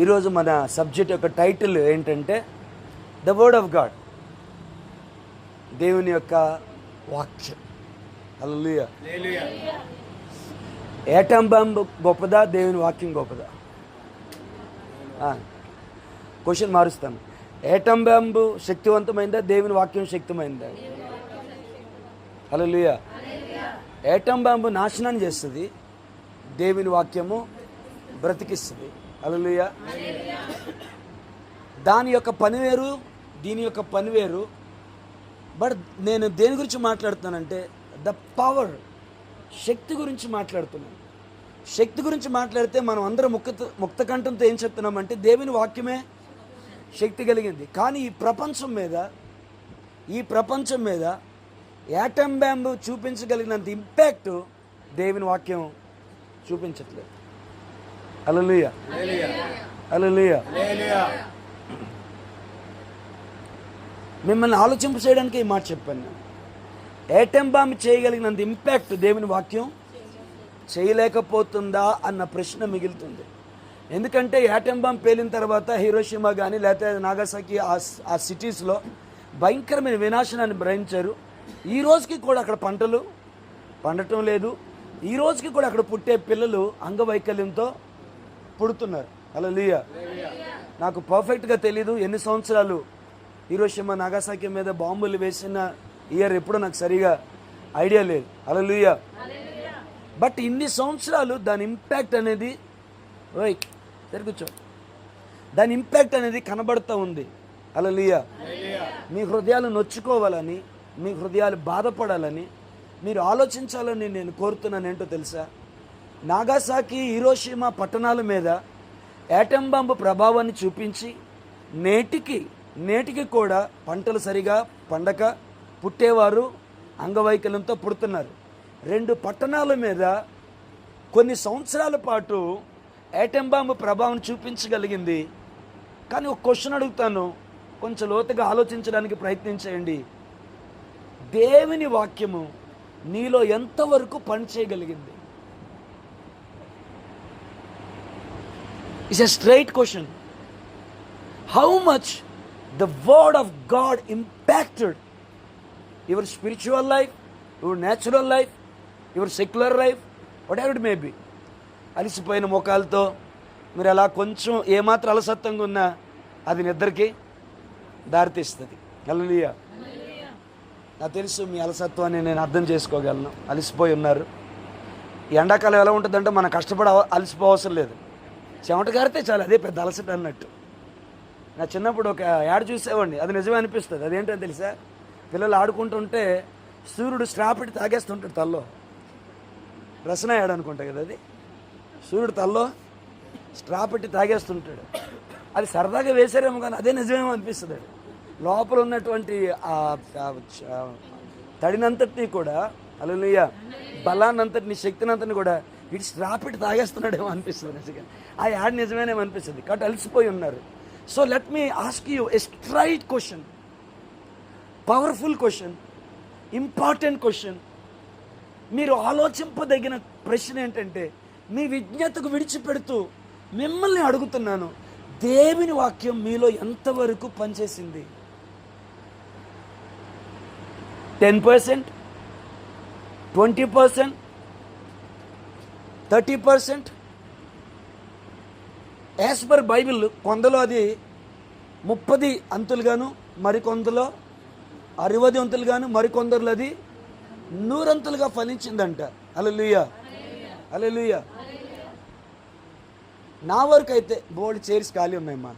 ఈరోజు మన సబ్జెక్ట్ యొక్క టైటిల్ ఏంటంటే ద వర్డ్ ఆఫ్ గాడ్, దేవుని యొక్క వాక్యం. హల్లెలూయా. ఏటం బాంబు గొప్పదా, దేవుని వాక్యం గొప్పదా? క్వశ్చన్ మారుస్తాను. ఏటం బాంబు శక్తివంతమైందా, దేవుని వాక్యం శక్తిమైందా? హల్లెలూయా. ఏటం బాంబు నాశనం చేస్తుంది, దేవుని వాక్యము బ్రతికిస్తుంది. హల్లెలూయా. దాని యొక్క పని వేరు, దీని యొక్క పని వేరు. బట్ నేను దేని గురించి మాట్లాడుతున్నానంటే ద పవర్, శక్తి గురించి మాట్లాడుతున్నాను. శక్తి గురించి మాట్లాడితే మనం అందరం ముక్త కంఠంతో ఏం చెప్తున్నామంటే దేవుని వాక్యమే శక్తి కలిగింది. కానీ ఈ ప్రపంచం మీద యాటమ్ బాంబు చూపించగలిగినంత ఇంపాక్ట్ దేవుని వాక్యం చూపించట్లేదు. హల్లెలూయా. హల్లెలూయా. మిమ్మల్ని ఆలోచింప చేయడానికి ఈ మాట చెప్పాను నేను. ఏటమ్ బాంబు చేయగలిగినంత ఇంపాక్ట్ దేవుని వాక్యం చేయలేకపోతుందా అన్న ప్రశ్న మిగులుతుంది. ఎందుకంటే యాటమ్ బాంబు పేలిన తర్వాత హిరోషిమా కానీ లేకపోతే నాగసాకి ఆ సిటీస్లో భయంకరమైన వినాశనాన్ని భరించారు. ఈ రోజుకి కూడా అక్కడ పంటలు పండటం లేదు. ఈ రోజుకి కూడా అక్కడ పుట్టే పిల్లలు అంగవైకల్యంతో పుడుతున్నారు. హల్లెలూయా. నాకు పర్ఫెక్ట్గా తెలీదు ఎన్ని సంవత్సరాలు హిరోషిమా నాగసాకి మీద బాంబులు వేసిన ఇయర్ ఎప్పుడో నాకు సరిగా ఐడియా లేదు. హల్లెలూయా. బట్ ఇన్ని సంవత్సరాలు దాని ఇంపాక్ట్ అనేది కూర్చో దాని ఇంపాక్ట్ అనేది కనబడుతూ ఉంది. హల్లెలూయా. మీ హృదయాలు నొచ్చుకోవాలని, మీ హృదయాలు బాధపడాలని, మీరు ఆలోచించాలని నేను కోరుతున్నాను. ఏంటో తెలుసా? నాగాసాకి, హిరోషిమా పట్టణాల మీద యాటమ్ బాంబు ప్రభావాన్ని చూపించి నేటికి కూడా పంటలు సరిగా పండక పుట్టేవారు అంగవైకల్యంతో పుడుతున్నారు. 2 పట్టణాల మీద కొన్ని సంవత్సరాల పాటు యాటమ్ బాంబు ప్రభావం చూపించగలిగింది. కానీ ఒక క్వశ్చన్ అడుగుతాను, కొంచెం లోతుగా ఆలోచించడానికి ప్రయత్నించేయండి. దేవుని వాక్యము నీలో ఎంతవరకు పనిచేయగలిగింది? It's a straight question. How much the word of God impacted your spiritual life, your natural life, your secular life, whatever it may be. అలసిపోయిన మోకాలతో మీరు అలా కొంచెం ఏమాత్రం అలసత్వంగా ఉన్నా అది నిద్రకి దారితీస్తుంది. హల్లెలూయా. నాకు తెలుసు మీ అలసత్వాన్ని నేను అర్థం చేసుకోగలను. అలసిపోయి ఉన్నారు. ఈ ఎండాకాలం ఎలా ఉంటుందంటే మనం కష్టపడి అలసిపోవసరం లేదు, చెమట గారితే చాలు, అదే పెద్ద అలసట అన్నట్టు. నా చిన్నప్పుడు ఒక యాడ్ చూసేవాడిని, అది నిజమే అనిపిస్తుంది. అదేంటో తెలుసా? పిల్లలు ఆడుకుంటుంటే సూర్యుడు స్ట్రా పెట్టి తాగేస్తుంటాడు తల్లో. రసన యాడ్ అనుకుంటా కదా అది. సూర్యుడు తల్లో స్ట్రా పెట్టి తాగేస్తుంటాడు. అది సరదాగా వేసారేమో కానీ అదే నిజమేమో అనిపిస్తుంది. లోపల ఉన్నటువంటి తడినంతటినీ కూడా, హల్లెలూయా, బలాన్నంతటిని, శక్తినంతటిని కూడా ఇటు స్ట్రా పెట్టి తాగేస్తున్నాడేమో అనిపిస్తుంది. నిజంగా ఆ యాడ్ నిజమేనేమో అనిపిస్తుంది. కాబట్టి అలసిపోయి ఉన్నారు. So let me ask you a straight question, powerful question, important question. మీరు ఆలోచింపదగిన ప్రశ్న ఏంటంటే, మీ విజ్ఞతకు విడిచిపెడుతూ మిమ్మల్ని అడుగుతున్నాను, దేవుని వాక్యం మీలో ఎంతవరకు పనిచేసింది? 10%, 20%, 30%? యాజ్ పర్ బైబిల్ కొందలో అది 30 అంతులుగాను, మరికొందలో 60 అంతులుగాను, మరికొందరులో అది 100 అంతులుగా ఫలించిందంట. హల్లెలూయా. హల్లెలూయా. నా వరకు అయితే బోర్డు చైర్స్ ఖాళీ ఉన్నాయమ్మా.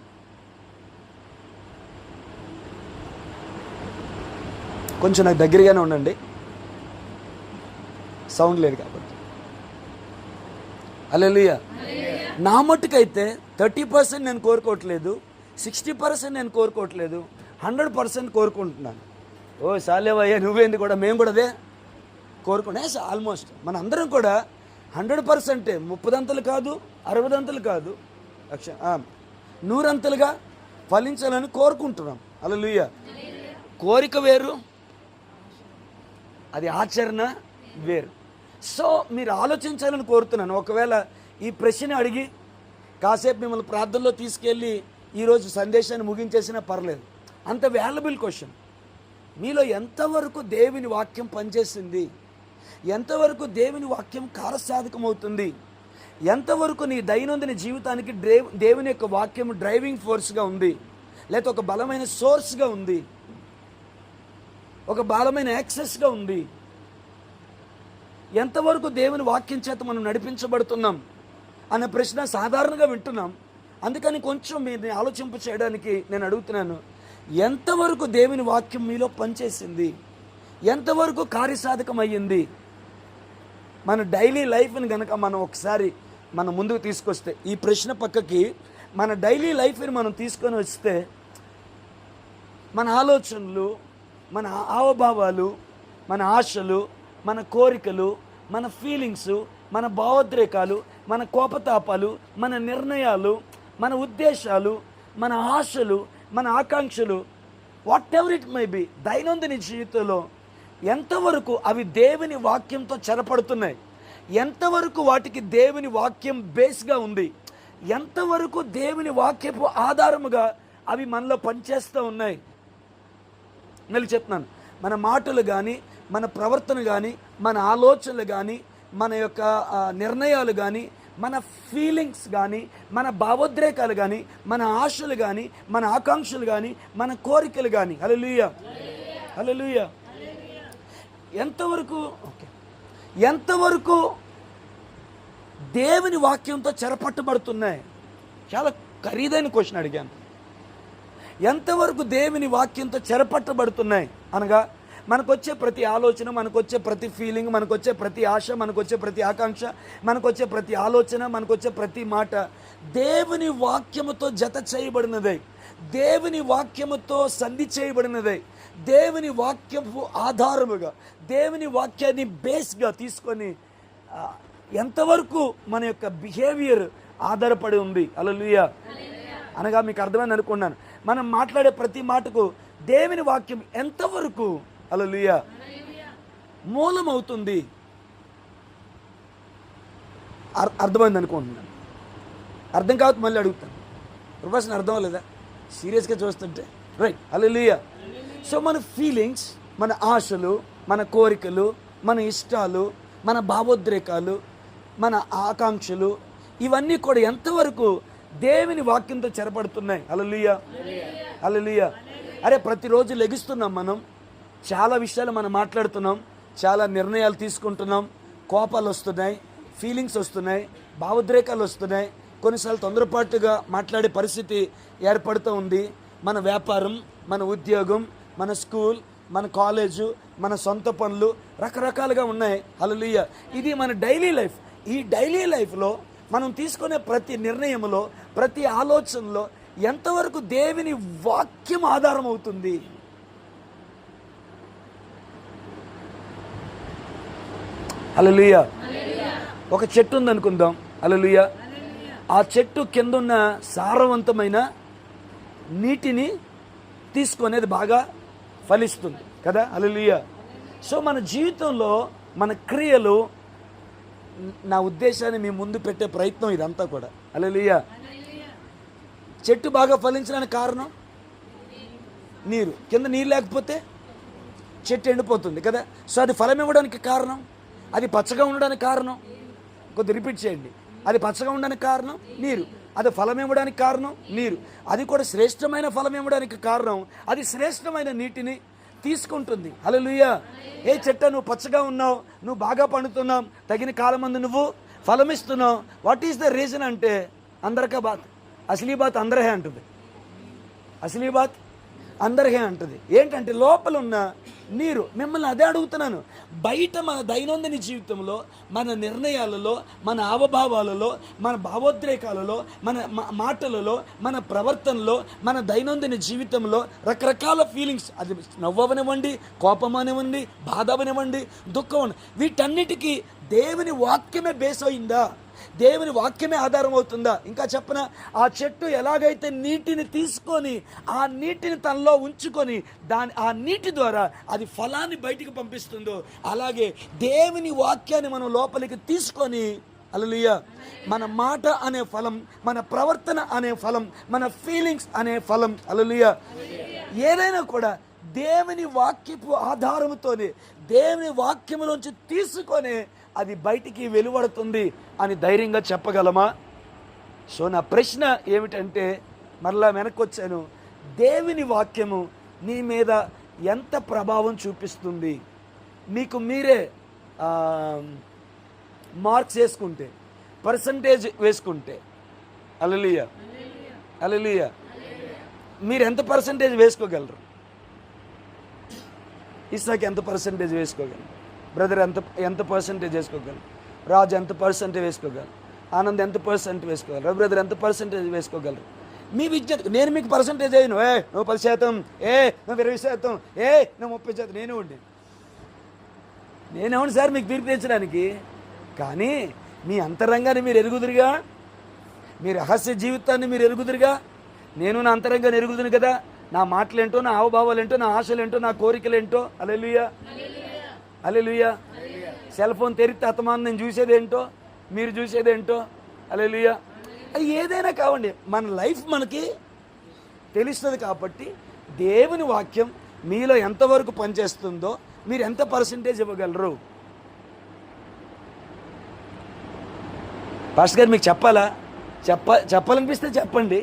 కొంచెం నాకు దగ్గరగానే ఉండండి, సౌండ్ లేదు కాబట్టి. హల్లెలూయా. నా మట్టుకైతే 30% నేను కోరుకోవట్లేదు, 60% నేను కోరుకోవట్లేదు, 100% కోరుకుంటున్నాను. ఓ సాలేవయ్యా నువ్వేంది కూడా, మేము కూడా అదే కోరుకునే. ఆల్మోస్ట్ మన అందరం కూడా 100%, 30 అంతలు కాదు, 60 అంతలు కాదు, 100 అంతలుగా ఫలించాలని కోరుకుంటున్నాం. హల్లెలూయా. కోరిక వేరు, అది ఆచరణ వేరు. సో మీరు ఆలోచించాలని కోరుతున్నాను. ఒకవేళ ఈ ప్రశ్న అడిగి కాసేపు మిమ్మల్ని ప్రార్థనలో తీసుకెళ్ళి ఈరోజు సందేశాన్ని ముగించేసినా పర్లేదు. అంత వాల్యుబుల్ క్వశ్చన్. మీలో ఎంతవరకు దేవుని వాక్యం పనిచేసింది, ఎంతవరకు దేవుని వాక్యం కార్యసాధకమవుతుంది, ఎంతవరకు నీ దైనందిన జీవితానికి దేవుని యొక్క వాక్యం డ్రైవింగ్ ఫోర్స్గా ఉంది, లేకపోతే ఒక బలమైన సోర్స్గా ఉంది, ఒక బలమైన యాక్సెస్గా ఉంది. ఎంతవరకు దేవుని వాక్యం చేత మనం నడిపించబడుతున్నాం అనే ప్రశ్న సాధారణంగా వింటున్నాం. అందుకని కొంచెం మీరు ఆలోచింప చేయడానికి నేను అడుగుతున్నాను, ఎంతవరకు దేవుని వాక్యం మీలో పనిచేసింది, ఎంతవరకు కార్యసాధకం అయ్యింది? మన డైలీ లైఫ్ని కనుక మనం ఒకసారి మనం ముందుకు తీసుకొస్తే, ఈ ప్రశ్న పక్కకి మన డైలీ లైఫ్ని మనం తీసుకొని వస్తే, మన ఆలోచనలు, మన హావభావాలు, మన ఆశలు, మన కోరికలు, మన ఫీలింగ్స్, మన భావోద్రేకాలు, మన కోపతాపాలు, మన నిర్ణయాలు, మన ఉద్దేశాలు, మన ఆశలు, మన ఆకాంక్షలు, what ever it may be, దైనందిన జీవితంలో ఎంతవరకు అవి దేవుని వాక్యంతో చెరపడుతున్నాయి, ఎంతవరకు వాటికి దేవుని వాక్యం బేస్గా ఉంది, ఎంతవరకు దేవుని వాక్యపు ఆధారముగా అవి మనలో పనిచేస్తూ ఉన్నాయి. నేను చెప్తున్నాను, మన మాటలు కానీ, మన ప్రవర్తన కానీ, మన ఆలోచనలు కానీ, మన యొక్క నిర్ణయాలు కానీ, మన ఫీలింగ్స్ కానీ, మన భావోద్రేకాలు కానీ, మన ఆశలు కానీ, మన ఆకాంక్షలు కానీ, మన కోరికలు కానీ, హల్లెలూయా హల్లెలూయా, ఎంతవరకు దేవుని వాక్యంతో చెరపట్టబడుతున్నాయి? చాలా ఖరీదైన క్వశ్చన్ అడిగాను. ఎంతవరకు దేవుని వాక్యంతో చెరపట్టబడుతున్నాయి అనగా, మనకొచ్చే ప్రతి ఆలోచన, మనకొచ్చే ప్రతి ఫీలింగ్, మనకొచ్చే ప్రతి ఆశ, మనకొచ్చే ప్రతి ఆకాంక్ష, మనకొచ్చే ప్రతి ఆలోచన, మనకొచ్చే ప్రతి మాట దేవుని వాక్యముతో జత చేయబడినదే, దేవుని వాక్యముతో సంధి చేయబడినదే, దేవుని వాక్యపు ఆధారముగా, దేవుని వాక్యాన్ని బేస్గా తీసుకొని ఎంతవరకు మన యొక్క బిహేవియర్ ఆధారపడి ఉంది. హల్లెలూయా అనగా మీకు అర్థమైంది అనుకున్నాను. మనం మాట్లాడే ప్రతి మాటకు దేవుని వాక్యం ఎంతవరకు హల్లెలూయా మూలమవుతుంది. అర్థమైంది అనుకుంటున్నాను. అర్థం కావచ్చు మళ్ళీ అడుగుతాను. ప్రొఫెషన్ అర్థం అవ్వలేదా? సీరియస్గా చూస్తుంటే రైట్. హల్లెలూయా. సో మన ఫీలింగ్స్, మన ఆశలు, మన కోరికలు, మన ఇష్టాలు, మన భావోద్రేకాలు, మన ఆకాంక్షలు, ఇవన్నీ కూడా ఎంతవరకు దేవుని వాక్యంతో చెరపడుతున్నాయి. హల్లెలూయా హల్లెలూయా. అరే ప్రతిరోజు లెగిస్తున్నాం, మనం చాలా విషయాలు మనం మాట్లాడుతున్నాం, చాలా నిర్ణయాలు తీసుకుంటున్నాం, కోపాలు వస్తున్నాయి, ఫీలింగ్స్ వస్తున్నాయి, భావోద్రేకాలు వస్తున్నాయి, కొన్నిసార్లు తొందరపాటుగా మాట్లాడే పరిస్థితి ఏర్పడుతూ ఉంది. మన వ్యాపారం, మన ఉద్యోగం, మన స్కూల్, మన కాలేజు, మన సొంత పనులు రకరకాలుగా ఉన్నాయి. హల్లెలూయా. ఇది మన డైలీ లైఫ్. ఈ డైలీ లైఫ్లో మనం తీసుకునే ప్రతి నిర్ణయంలో, ప్రతి ఆలోచనలో ఎంతవరకు దేవుని వాక్యం ఆధారం అవుతుంది. హల్లెలూయా. ఒక చెట్టు ఉందనుకుందాం. హల్లెలూయా. ఆ చెట్టు కింద ఉన్న సారవంతమైన నీటిని తీసుకునేది బాగా ఫలిస్తుంది కదా. హల్లెలూయా. సో మన జీవితంలో మన క్రియలు, నా ఉద్దేశాన్ని మీ ముందు పెట్టే ప్రయత్నం ఇదంతా కూడా. హల్లెలూయా. చెట్టు బాగా ఫలించడానికి కారణం నీరు. కింద నీరు లేకపోతే చెట్టు ఎండిపోతుంది కదా. సో అది ఫలం ఇవ్వడానికి కారణం, అది పచ్చగా ఉండడానికి కారణం, కొద్దిగా రిపీట్ చేయండి, అది పచ్చగా ఉండడానికి కారణం నీరు, అది ఫలం ఇవ్వడానికి కారణం నీరు, అది కూడా శ్రేష్టమైన ఫలం ఇవ్వడానికి కారణం అది శ్రేష్టమైన నీటిని తీసుకుంటుంది. హల్లెలూయా. ఏ చెట్టు నువ్వు పచ్చగా ఉన్నావు, నువ్వు బాగా పండుతున్నావు, తగిన కాలం మందు నువ్వు ఫలమిస్తున్నావు. వాట్ ఈస్ ద రీజన్ అంటే అందరికా బాత్, అసలీ బాత్ అందరహే అంటుంది. అసలీ బాత్ అందరిహే అంటుంది. ఏంటంటే లోపల ఉన్న నీరు. మిమ్మల్ని అదే అడుగుతున్నాను. బయట మన దైనందిన జీవితంలో, మన నిర్ణయాలలో, మన హావభావాలలో, మన భావోద్రేకాలలో, మన మాటలలో, మన ప్రవర్తనలో, మన దైనందిన జీవితంలో రకరకాల ఫీలింగ్స్, అది నవ్వనివ్వండి, కోపం అనివ్వండి, బాధ అవనివ్వండి, దుఃఖం, వీటన్నిటికీ దేవుని వాక్యమే బేస్ అయిందా, దేవుని వాక్యమే ఆధారం అవుతుందా? ఇంకా చెప్పన, ఆ చెట్టు ఎలాగైతే నీటిని తీసుకొని ఆ నీటిని తనలో ఉంచుకొని ఆ నీటి ద్వారా అది ఫలాన్ని బయటికి పంపిస్తుందో, అలాగే దేవుని వాక్యాన్ని మనం లోపలికి తీసుకొని హల్లెలూయా. మన మాట అనే ఫలం, మన ప్రవర్తన అనే ఫలం, మన ఫీలింగ్స్ అనే ఫలం. హల్లెలూయా. ఏదైనా కూడా దేవుని వాక్యపు ఆధారముతోనే, దేవుని వాక్యములోంచి తీసుకొని అది బయటికి వెలువడుతుంది అని ధైర్యంగా చెప్పగలమా? సో నా ప్రశ్న ఏమిటంటే, మరలా వెనక్కి వచ్చాను, దేవుని వాక్యము నీ మీద ఎంత ప్రభావం చూపిస్తుంది? మీకు మీరే మార్క్స్ వేసుకుంటే, పర్సంటేజ్ వేసుకుంటే, హల్లెలూయా హల్లెలూయా, మీరు ఎంత పర్సంటేజ్ వేసుకోగలరు? ఇస్సాక్ ఎంత పర్సంటేజ్ వేసుకోగలరు? బ్రదర్ ఎంత పర్సంటేజ్ వేసుకోగలరు? రాజు ఎంత పర్సంటేజ్ వేసుకోగలరు? ఆనంద్ ఎంత పర్సెంట్ వేసుకోగలరు? బ్రదర్ ఎంత పర్సంటేజ్ వేసుకోగలరు? మీ విద్యార్థి నేను మీకు పర్సంటేజ్ అయ్యాను, నువ్వు 10%, నువ్వు 20%, నువ్వు 30%, నేనేమన్నా సార్ మీకు తీర్పు తెచ్చడానికి? కానీ మీ అంతరంగాన్ని మీరు ఎరుగుదురుగా, మీ రహస్య జీవితాన్ని మీరు ఎరుగుదురుగా. నేను నా అంతరంగాన్ని ఎరుగుదును కదా, నా మాటలేంటో, నా హావభావాలేంటో, నా ఆశలేంటో, నా కోరికలేంటో. హల్లెలూయా హల్లెలూయా. సెల్ ఫోన్ తెరిస్తే అతమానం నేను చూసేదేంటో, మీరు చూసేదేంటో. హల్లెలూయా. అది ఏదైనా కావండి, మన లైఫ్ మనకి తెలుస్తుంది. కాబట్టి దేవుని వాక్యం మీలో ఎంతవరకు పనిచేస్తుందో మీరు ఎంత పర్సంటేజ్ ఇవ్వగలరు? పాస్టర్ గారు మీకు చెప్పాలా? చెప్పాలనిపిస్తే చెప్పండి.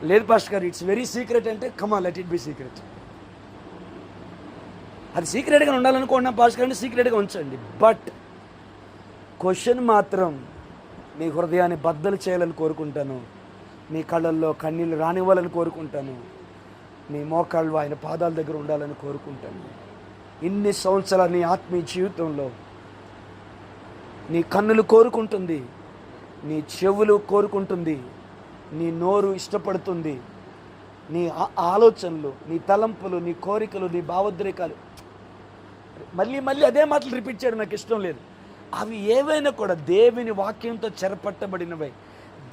లేదు పాస్టర్ గారు ఇట్స్ వెరీ సీక్రెట్ అంటే, come on, let it be secret. అది సీక్రెట్గా ఉండాలనుకోండి పాస్టర్ గారిని సీక్రెట్గా ఉంచండి. బట్ క్వశ్చన్ మాత్రం మీ హృదయాన్ని బద్దలు చేయాలని కోరుకుంటాను. మీ కళ్ళల్లో కన్నీళ్ళు రానివ్వాలని కోరుకుంటాను. మీ మోకాళ్ళు ఆయన పాదాల దగ్గర ఉండాలని కోరుకుంటాను. ఇన్ని సంవత్సరాల నీ ఆత్మీయ జీవితంలో నీ కన్నులు కోరుకుంటుంది, నీ చెవులు కోరుకుంటుంది, నీ నోరు ఇష్టపడుతుంది, నీ ఆలోచనలు, నీ తలంపులు, నీ కోరికలు, నీ భావోద్రేకాలు, మళ్ళీ అదే మాటలు రిపీట్ చేయడం నాకు ఇష్టం లేదు. అవి ఏవైనా కూడా దేవుని వాక్యంతో చెరపట్టబడినవై.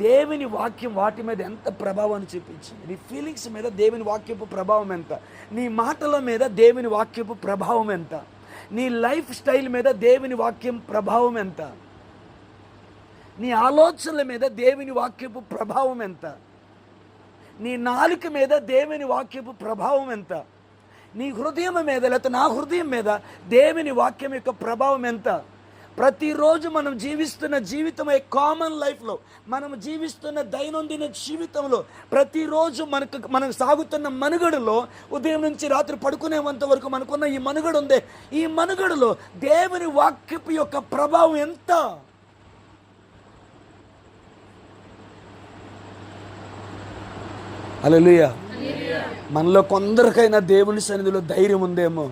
దేవుని వాక్యం వాటి మీద ఎంత ప్రభావాన్ని చూపించింది? నీ ఫీలింగ్స్ మీద దేవుని వాక్యపు ప్రభావం ఎంత? నీ మాటల మీద దేవుని వాక్యపు ప్రభావం ఎంత? నీ లైఫ్ స్టైల్ మీద దేవుని వాక్యం ప్రభావం ఎంత? నీ ఆలోచనల మీద దేవుని వాక్యపు ప్రభావం ఎంత? నీ నాలుక మీద దేవుని వాక్యపు ప్రభావం ఎంత? నీ హృదయం మీద, లేకపోతే నా హృదయం మీద దేవుని వాక్యం యొక్క ప్రభావం ఎంత? ప్రతిరోజు మనం జీవిస్తున్న జీవితం, కామన్ లైఫ్లో మనం జీవిస్తున్న దైనందిన జీవితంలో ప్రతిరోజు మనకు సాగుతున్న మనుగడలో, ఉదయం నుంచి రాత్రి పడుకునేంత వరకు మనకున్న ఈ మనుగడ ఉందే, ఈ మనుగడలో దేవుని వాక్యపు యొక్క ప్రభావం ఎంత? హల్లెలూయా. మనలో కొందరికైనా దేవుని సన్నిధిలో ధైర్యం ఉందేమో,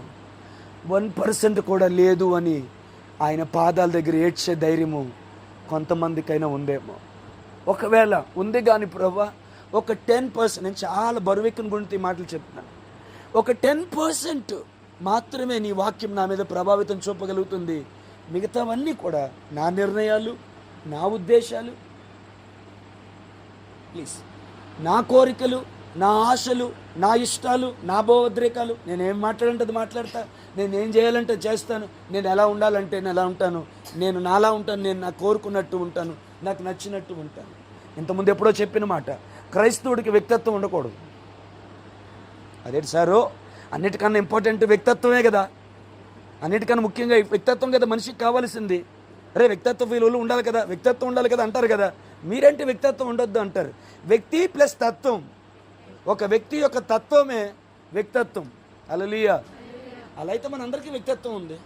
1% కూడా లేదు అని ఆయన పాదాల దగ్గర ఏడ్చే ధైర్యము కొంతమందికైనా ఉందేమో. ఒకవేళ ఉంది కానీ ప్రభువా, ఒక 10%, నేను చాలా బరువెక్కిన గురించి మాటలు చెప్తున్నాను, ఒక 10% మాత్రమే నీ వాక్యం నా మీద ప్రభావితం చూపగలుగుతుంది. మిగతావన్నీ కూడా నా నిర్ణయాలు, నా ఉద్దేశాలు, ప్లీజ్, నా కోరికలు, నా ఆశలు, నా ఇష్టాలు, నా భావోద్రేకాలు, నేనేం మాట్లాడంటే అది మాట్లాడతా, నేనేం చేయాలంటే చేస్తాను, నేను ఎలా ఉండాలంటే నేను ఎలా ఉంటాను, నేను నాలా ఉంటాను, నేను నాకు కోరుకున్నట్టు ఉంటాను, నాకు నచ్చినట్టు ఉంటాను. ఇంతకుముందు ఎప్పుడో చెప్పిన మాట, క్రైస్తవుడికి వ్యక్తిత్వం ఉండకూడదు. అదేంటి సారు, అన్నిటికన్నా ఇంపార్టెంట్ వ్యక్తిత్వమే కదా, అన్నిటికన్నా ముఖ్యంగా వ్యక్తిత్వం కదా మనిషికి కావాల్సింది. అరే వ్యక్తిత్వ విలువలు ఉండాలి కదా, వ్యక్తిత్వం ఉండాలి కదా అంటారు కదా. మీరంటే వ్యక్తిత్వం ఉండొద్దు అంటారు. వ్యక్తి ప్లస్ తత్వం, ఒక వ్యక్తి యొక్క తత్వమే వ్యక్తిత్వం. హల్లెలూయా. అలా అయితే మనందరికీ వ్యక్తిత్వం ఉంది.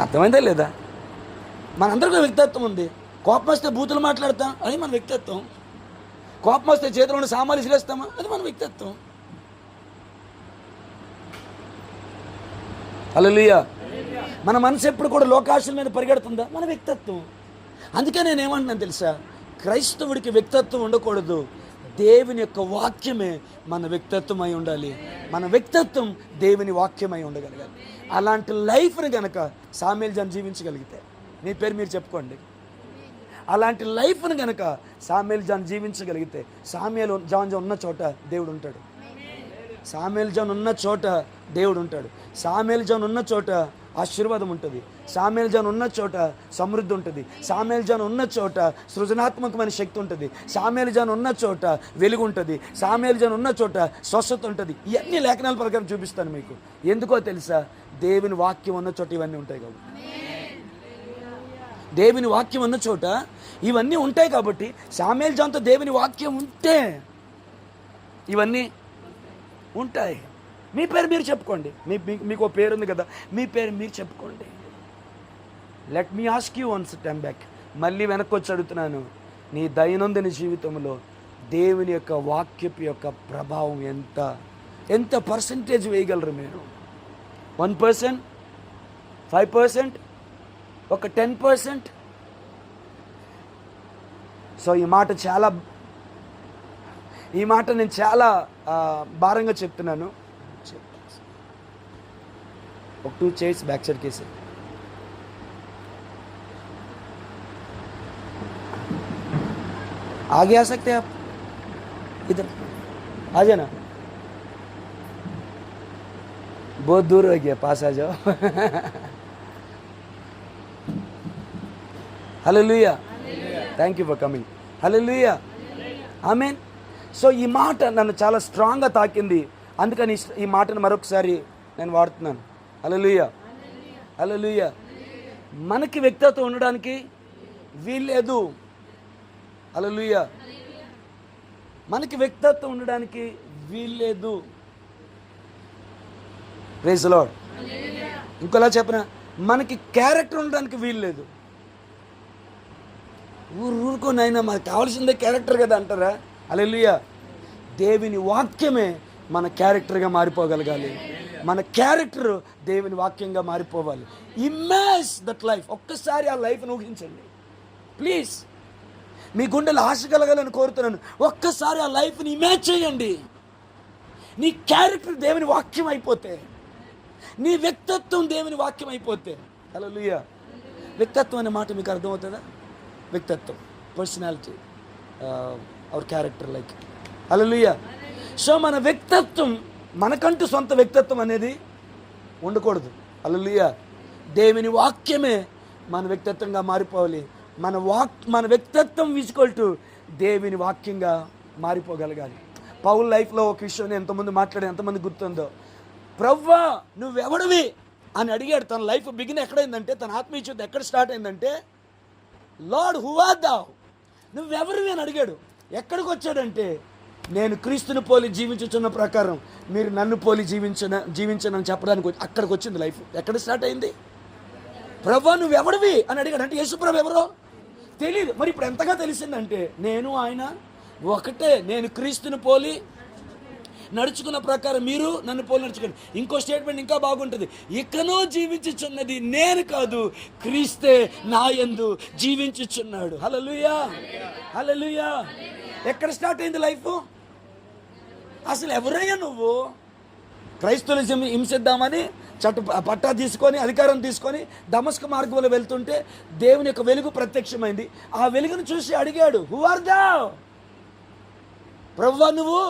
అర్థమైందా లేదా? మనందరికీ వ్యక్తిత్వం ఉంది. కోపం వస్తే బూతులు మాట్లాడతాం, అది మన వ్యక్తిత్వం. కోపం వస్తే చేతిలో ఉన్న సామాన్లు ఇసిరేస్తామా, అది మన వ్యక్తిత్వం. హల్లెలూయా. మన మనసు ఎప్పుడు కూడా లోకాశల మీద పరిగెడుతుందా, మన వ్యక్తిత్వం. అందుకే నేనేమంటున్నాను తెలుసా, క్రైస్తవుడికి వ్యక్తిత్వం ఉండకూడదు, దేవుని యొక్క వాక్యమే మన వ్యక్తిత్వం అయి ఉండాలి. మన వ్యక్తిత్వం దేవుని వాక్యమై ఉండగలగాలి. అలాంటి లైఫ్ని కనుక సామ్యూయల్ జాన్ జీవించగలిగితే, మీ పేరు మీరు చెప్పుకోండి, అలాంటి లైఫ్ని కనుక సామ్యూయల్ జాన్ జీవించగలిగితే, సామ్యూయల్ జాన్ ఉన్న చోట దేవుడు ఉంటాడు. సామ్యూయల్ జాన్ ఉన్న చోట దేవుడు ఉంటాడు. సామ్యూయల్ జాన్ ఉన్న చోట ఆశీర్వాదం ఉంటుంది. సామ్యుయేలు జాన్ ఉన్న చోట సమృద్ధి ఉంటుంది. సామ్యుయేలు జాన్ ఉన్న చోట సృజనాత్మకమైన శక్తి ఉంటుంది. సామ్యుయేలు జాన్ ఉన్న చోట వెలుగు ఉంటుంది. సామ్యుయేలు జాన్ ఉన్న చోట స్వస్థత ఉంటుంది. ఇవన్నీ లేఖనాల ప్రకారం చూపిస్తాను మీకు. ఎందుకో తెలుసా? దేవుని వాక్యం ఉన్న చోట ఇవన్నీ ఉంటాయి కాబట్టి. దేవుని వాక్యం ఉన్న చోట ఇవన్నీ ఉంటాయి కాబట్టి సామ్యుయేలు జాన్తో దేవుని వాక్యం ఉంటే ఇవన్నీ ఉంటాయి. మీ పేరు మీరు చెప్పుకోండి. మీకు ఒక పేరు ఉంది కదా, మీ పేరు మీరు చెప్పుకోండి. Let me ask you once time back. మళ్ళీ వెనక్కి వచ్చి అడుగుతున్నాను, నీ దైనందిన జీవితంలో దేవుని యొక్క వాక్యపు యొక్క ప్రభావం ఎంత పర్సంటేజ్ వేయగలరు మీరు? 1%, 5%, ఒక 10%? సో ఈ మాట నేను చాలా భారంగా చెప్తున్నాను. ఒక 2 చైర్స్ బ్యాక్ సైడ్ కేసి. आगे आ सकते हैं आप? इधर आ जाना, बहुत दूर हो गया, पास आ जाओ. Hallelujah. Thank you for coming. Hallelujah. Amen. So ఈ మాట నన్ను చాలా స్ట్రాంగ్గా తాకింది. అందుకని ఈ మాటను మరొకసారి నేను వాడుతున్నాను. హల్లెలూయా, హల్లెలూయా. మనకి వ్యక్తిత్వం ఉండడానికి వీల్లేదు. హల్లెలూయా. మనకి వ్యక్తిత్వం ఉండడానికి వీల్లేదు. Praise the lord. ఇంకోలా చెప్పనా, మనకి క్యారెక్టర్ ఉండడానికి వీల్లేదు. ఊరుకోనైనా మనకు కావాల్సిందే క్యారెక్టర్ కదా అంటారా? హల్లెలూయా. దేవుని వాక్యమే మన క్యారెక్టర్గా మారిపోగలగాలి. మన క్యారెక్టర్ దేవుని వాక్యంగా మారిపోవాలి. ఇమాజ్ దట్ లైఫ్. ఒక్కసారి ఆ లైఫ్ను ఊహించండి ప్లీజ్. మీ గుండెలు ఆశ కలగాలని కోరుతున్నాను. ఒక్కసారి ఆ లైఫ్ని ఇమాజ్ చేయండి. నీ క్యారెక్టర్ దేవుని వాక్యం అయిపోతే, నీ వ్యక్తిత్వం దేవుని వాక్యం అయిపోతే. హల్లెలూయా. వ్యక్తిత్వం అనే మాట మీకు అర్థమవుతుందా? వ్యక్తిత్వం, personality, our character like. Hallelujah. So మన వ్యక్తిత్వం, మనకంటూ సొంత వ్యక్తిత్వం అనేది ఉండకూడదు. హల్లెలూయా. దేవుని వాక్యమే మన వ్యక్తిత్వంగా మారిపోవాలి. మన వ్యక్తిత్వం ఈక్వల్ టు దేవుని వాక్యంగా మారిపోగలగాలి. పౌలు లైఫ్లో ఒక విషయం ఎంతమంది మాట్లాడే, ఎంతమంది గుర్తుందో, ప్రవ్వా నువ్వెవడివి అని అడిగాడు. తన లైఫ్ బిగిన్ ఎక్కడైందంటే, తన ఆత్మీయత ఎక్కడ స్టార్ట్ అయిందంటే, లార్డ్ హూ ఆర్ దౌ, నువ్వెవరివి అని అడిగాడు. ఎక్కడికి వచ్చాడంటే, నేను క్రీస్తుని పోలి జీవించుచున్న ప్రకారం మీరు నన్ను పోలి జీవించనని చెప్పడానికి అక్కడికి వచ్చింది లైఫ్. ఎక్కడ స్టార్ట్ అయింది? ప్రభువా నువ్వెవడివి అని అడిగాడు. అంటే యేసు ప్రభు ఎవరో తెలియదు. మరి ఇప్పుడు ఎంతగా తెలిసిందంటే, నేను ఆయన ఒకటే, నేను క్రీస్తుని పోలి నడుచుకున్న ప్రకారం మీరు నన్ను పోలి నడుచుకోండి. ఇంకో స్టేట్మెంట్ ఇంకా బాగుంటుంది, ఇకనూ జీవించుచున్నది నేను కాదు, క్రీస్తే నా యందు జీవించుచున్నాడు. హల్లెలూయా, హల్లెలూయా. ఎక్కడ స్టార్ట్ అయింది లైఫ్? అసలు ఎవరయ్యా నువ్వు? క్రైస్తవులు హింసిద్దామని పట్టా తీసుకొని, అధికారం తీసుకొని దమస్కు మార్గంలో వెళ్తుంటే దేవుని యొక్క వెలుగు ప్రత్యక్షమైంది. ఆ వెలుగును చూసి అడిగాడు, హూ ఆర్ దౌ? ప్రభువా నువ్వు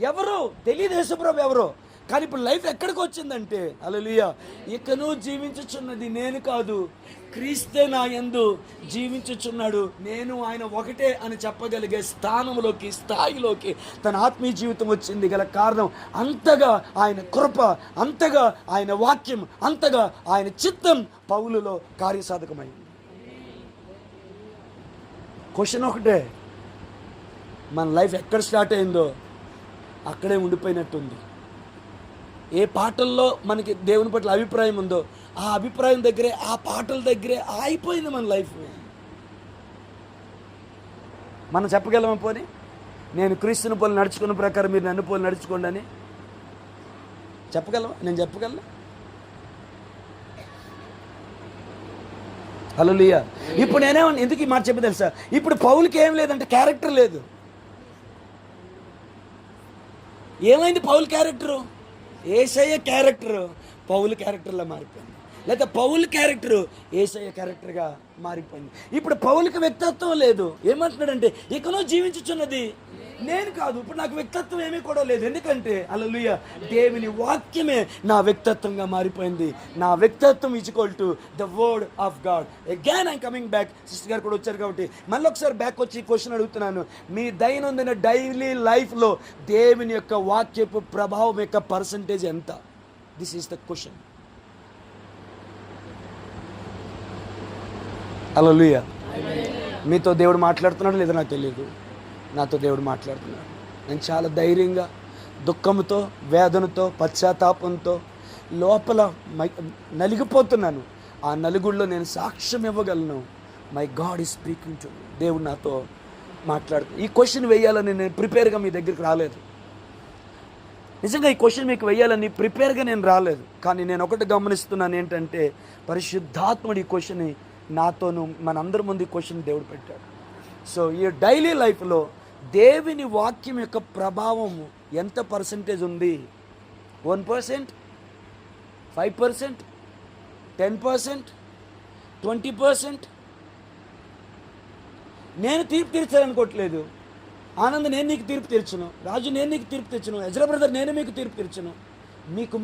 ఎవరు? తెలియదు యేసు ప్రభు ఎవరో. కానీ ఇప్పుడు లైఫ్ ఎక్కడికి వచ్చిందంటే, హల్లెలూయా, ఇకను జీవించుచున్నది నేను కాదు, క్రీస్తే నా యందు జీవించుచున్నాడు, నేను ఆయన ఒకటే అని చెప్పగలిగే స్థాయిలోకి తన ఆత్మీయ జీవితం వచ్చింది. గల కారణం అంతగా ఆయన కృప, అంతగా ఆయన వాక్యం, అంతగా ఆయన చిత్తం పౌలులో కార్యసాధకమైంది. క్వశ్చన్ ఒకటే, మన లైఫ్ ఎక్కడ స్టార్ట్ అయిందో అక్కడే ఉండిపోయినట్టుంది. ఏ పాటల్లో మనకి దేవుని పట్ల అభిప్రాయం ఉందో ఆ అభిప్రాయం దగ్గరే, ఆ పాటల దగ్గరే ఆగిపోయింది మన లైఫ్. మనం చెప్పగలమా పోనీ, నేను క్రీస్తుని పోలి నడుచుకున్న ప్రకారం మీరు నన్ను పోలి నడుచుకోండి అని చెప్పగలమా? నేను చెప్పగలను? హల్లెలూయా. ఇప్పుడు నేనేమన్నా ఎందుకు ఈ మాట చెప్పి తెలుసా? ఇప్పుడు పౌలుకి ఏం లేదంటే క్యారెక్టర్ లేదు. ఏమైంది పౌలు క్యారెక్టరు? యేసయ్య క్యారెక్టరు పౌలు క్యారెక్టర్లా మారిపోయింది. లేదా పౌలు క్యారెక్టరు యేసయ్య క్యారెక్టర్గా మారిపోయింది. ఇప్పుడు పౌలుకి వ్యక్తిత్వం లేదు. ఏమంటున్నాడంటే, ఇకనూ జీవించుచున్నది నేను కాదు. ఇప్పుడు నాకు వ్యక్తిత్వం ఏమీ కూడా లేదు. ఎందుకంటే హల్లెలూయా, దేవుని వాక్యమే నా వ్యక్తిత్వంగా మారిపోయింది. నా వ్యక్తిత్వం is equal to the word of God. Again I'm coming back. Sister గారు కూడా వచ్చారు కాబట్టి మళ్ళీ ఒకసారి బ్యాక్ వచ్చి క్వశ్చన్ అడుగుతున్నాను. మీ దైనందిన డైలీ లైఫ్లో దేవుని యొక్క వాక్యపు ప్రభావం యొక్క పర్సంటేజ్ ఎంత? This is the question. Hallelujah. మీతో దేవుడు మాట్లాడుతున్నాడు లేదా నాకు తెలియదు. నాతో దేవుడు మాట్లాడుతున్నాడు. నేను చాలా ధైర్యంగా, దుఃఖంతో, వేదనతో, పశ్చాత్తాపంతో లోపల నలిగిపోతున్నాను. ఆ నలుగుల్లో నేను సాక్ష్యం ఇవ్వగలను. My God is speaking to me. దేవుడు నాతో మాట్లాడుతున్నాడు. ఈ క్వశ్చన్ వేయాలని నేను ప్రిపేర్గా మీ దగ్గరికి రాలేదు. నిజంగా ఈ క్వశ్చన్ మీకు వేయాలని ప్రిపేర్గా నేను రాలేదు. కానీ నేను ఒకటి గమనిస్తున్నాను ఏంటంటే, పరిశుద్ధాత్ముడు ఈ క్వశ్చన్ నాతోను మనందరి ముందు ఈ క్వశ్చన్ దేవుడు పెట్టాడు. సో ఈ డైలీ లైఫ్లో దేవుని వాక్యం యొక్క ప్రభావం ఎంత పర్సంటేజ్ ఉంది? 1%, 5%, 10%, 20%? నేను తీర్పు తీర్చాలనుకోవట్లేదు. ఆనంద్ నేను నీకు తీర్పు తీర్చును, రాజు నేను నీకు తీర్పు తెచ్చును, ఎజ్రా బ్రదర్ నేను మీకు తీర్పు తీర్చును. మీకు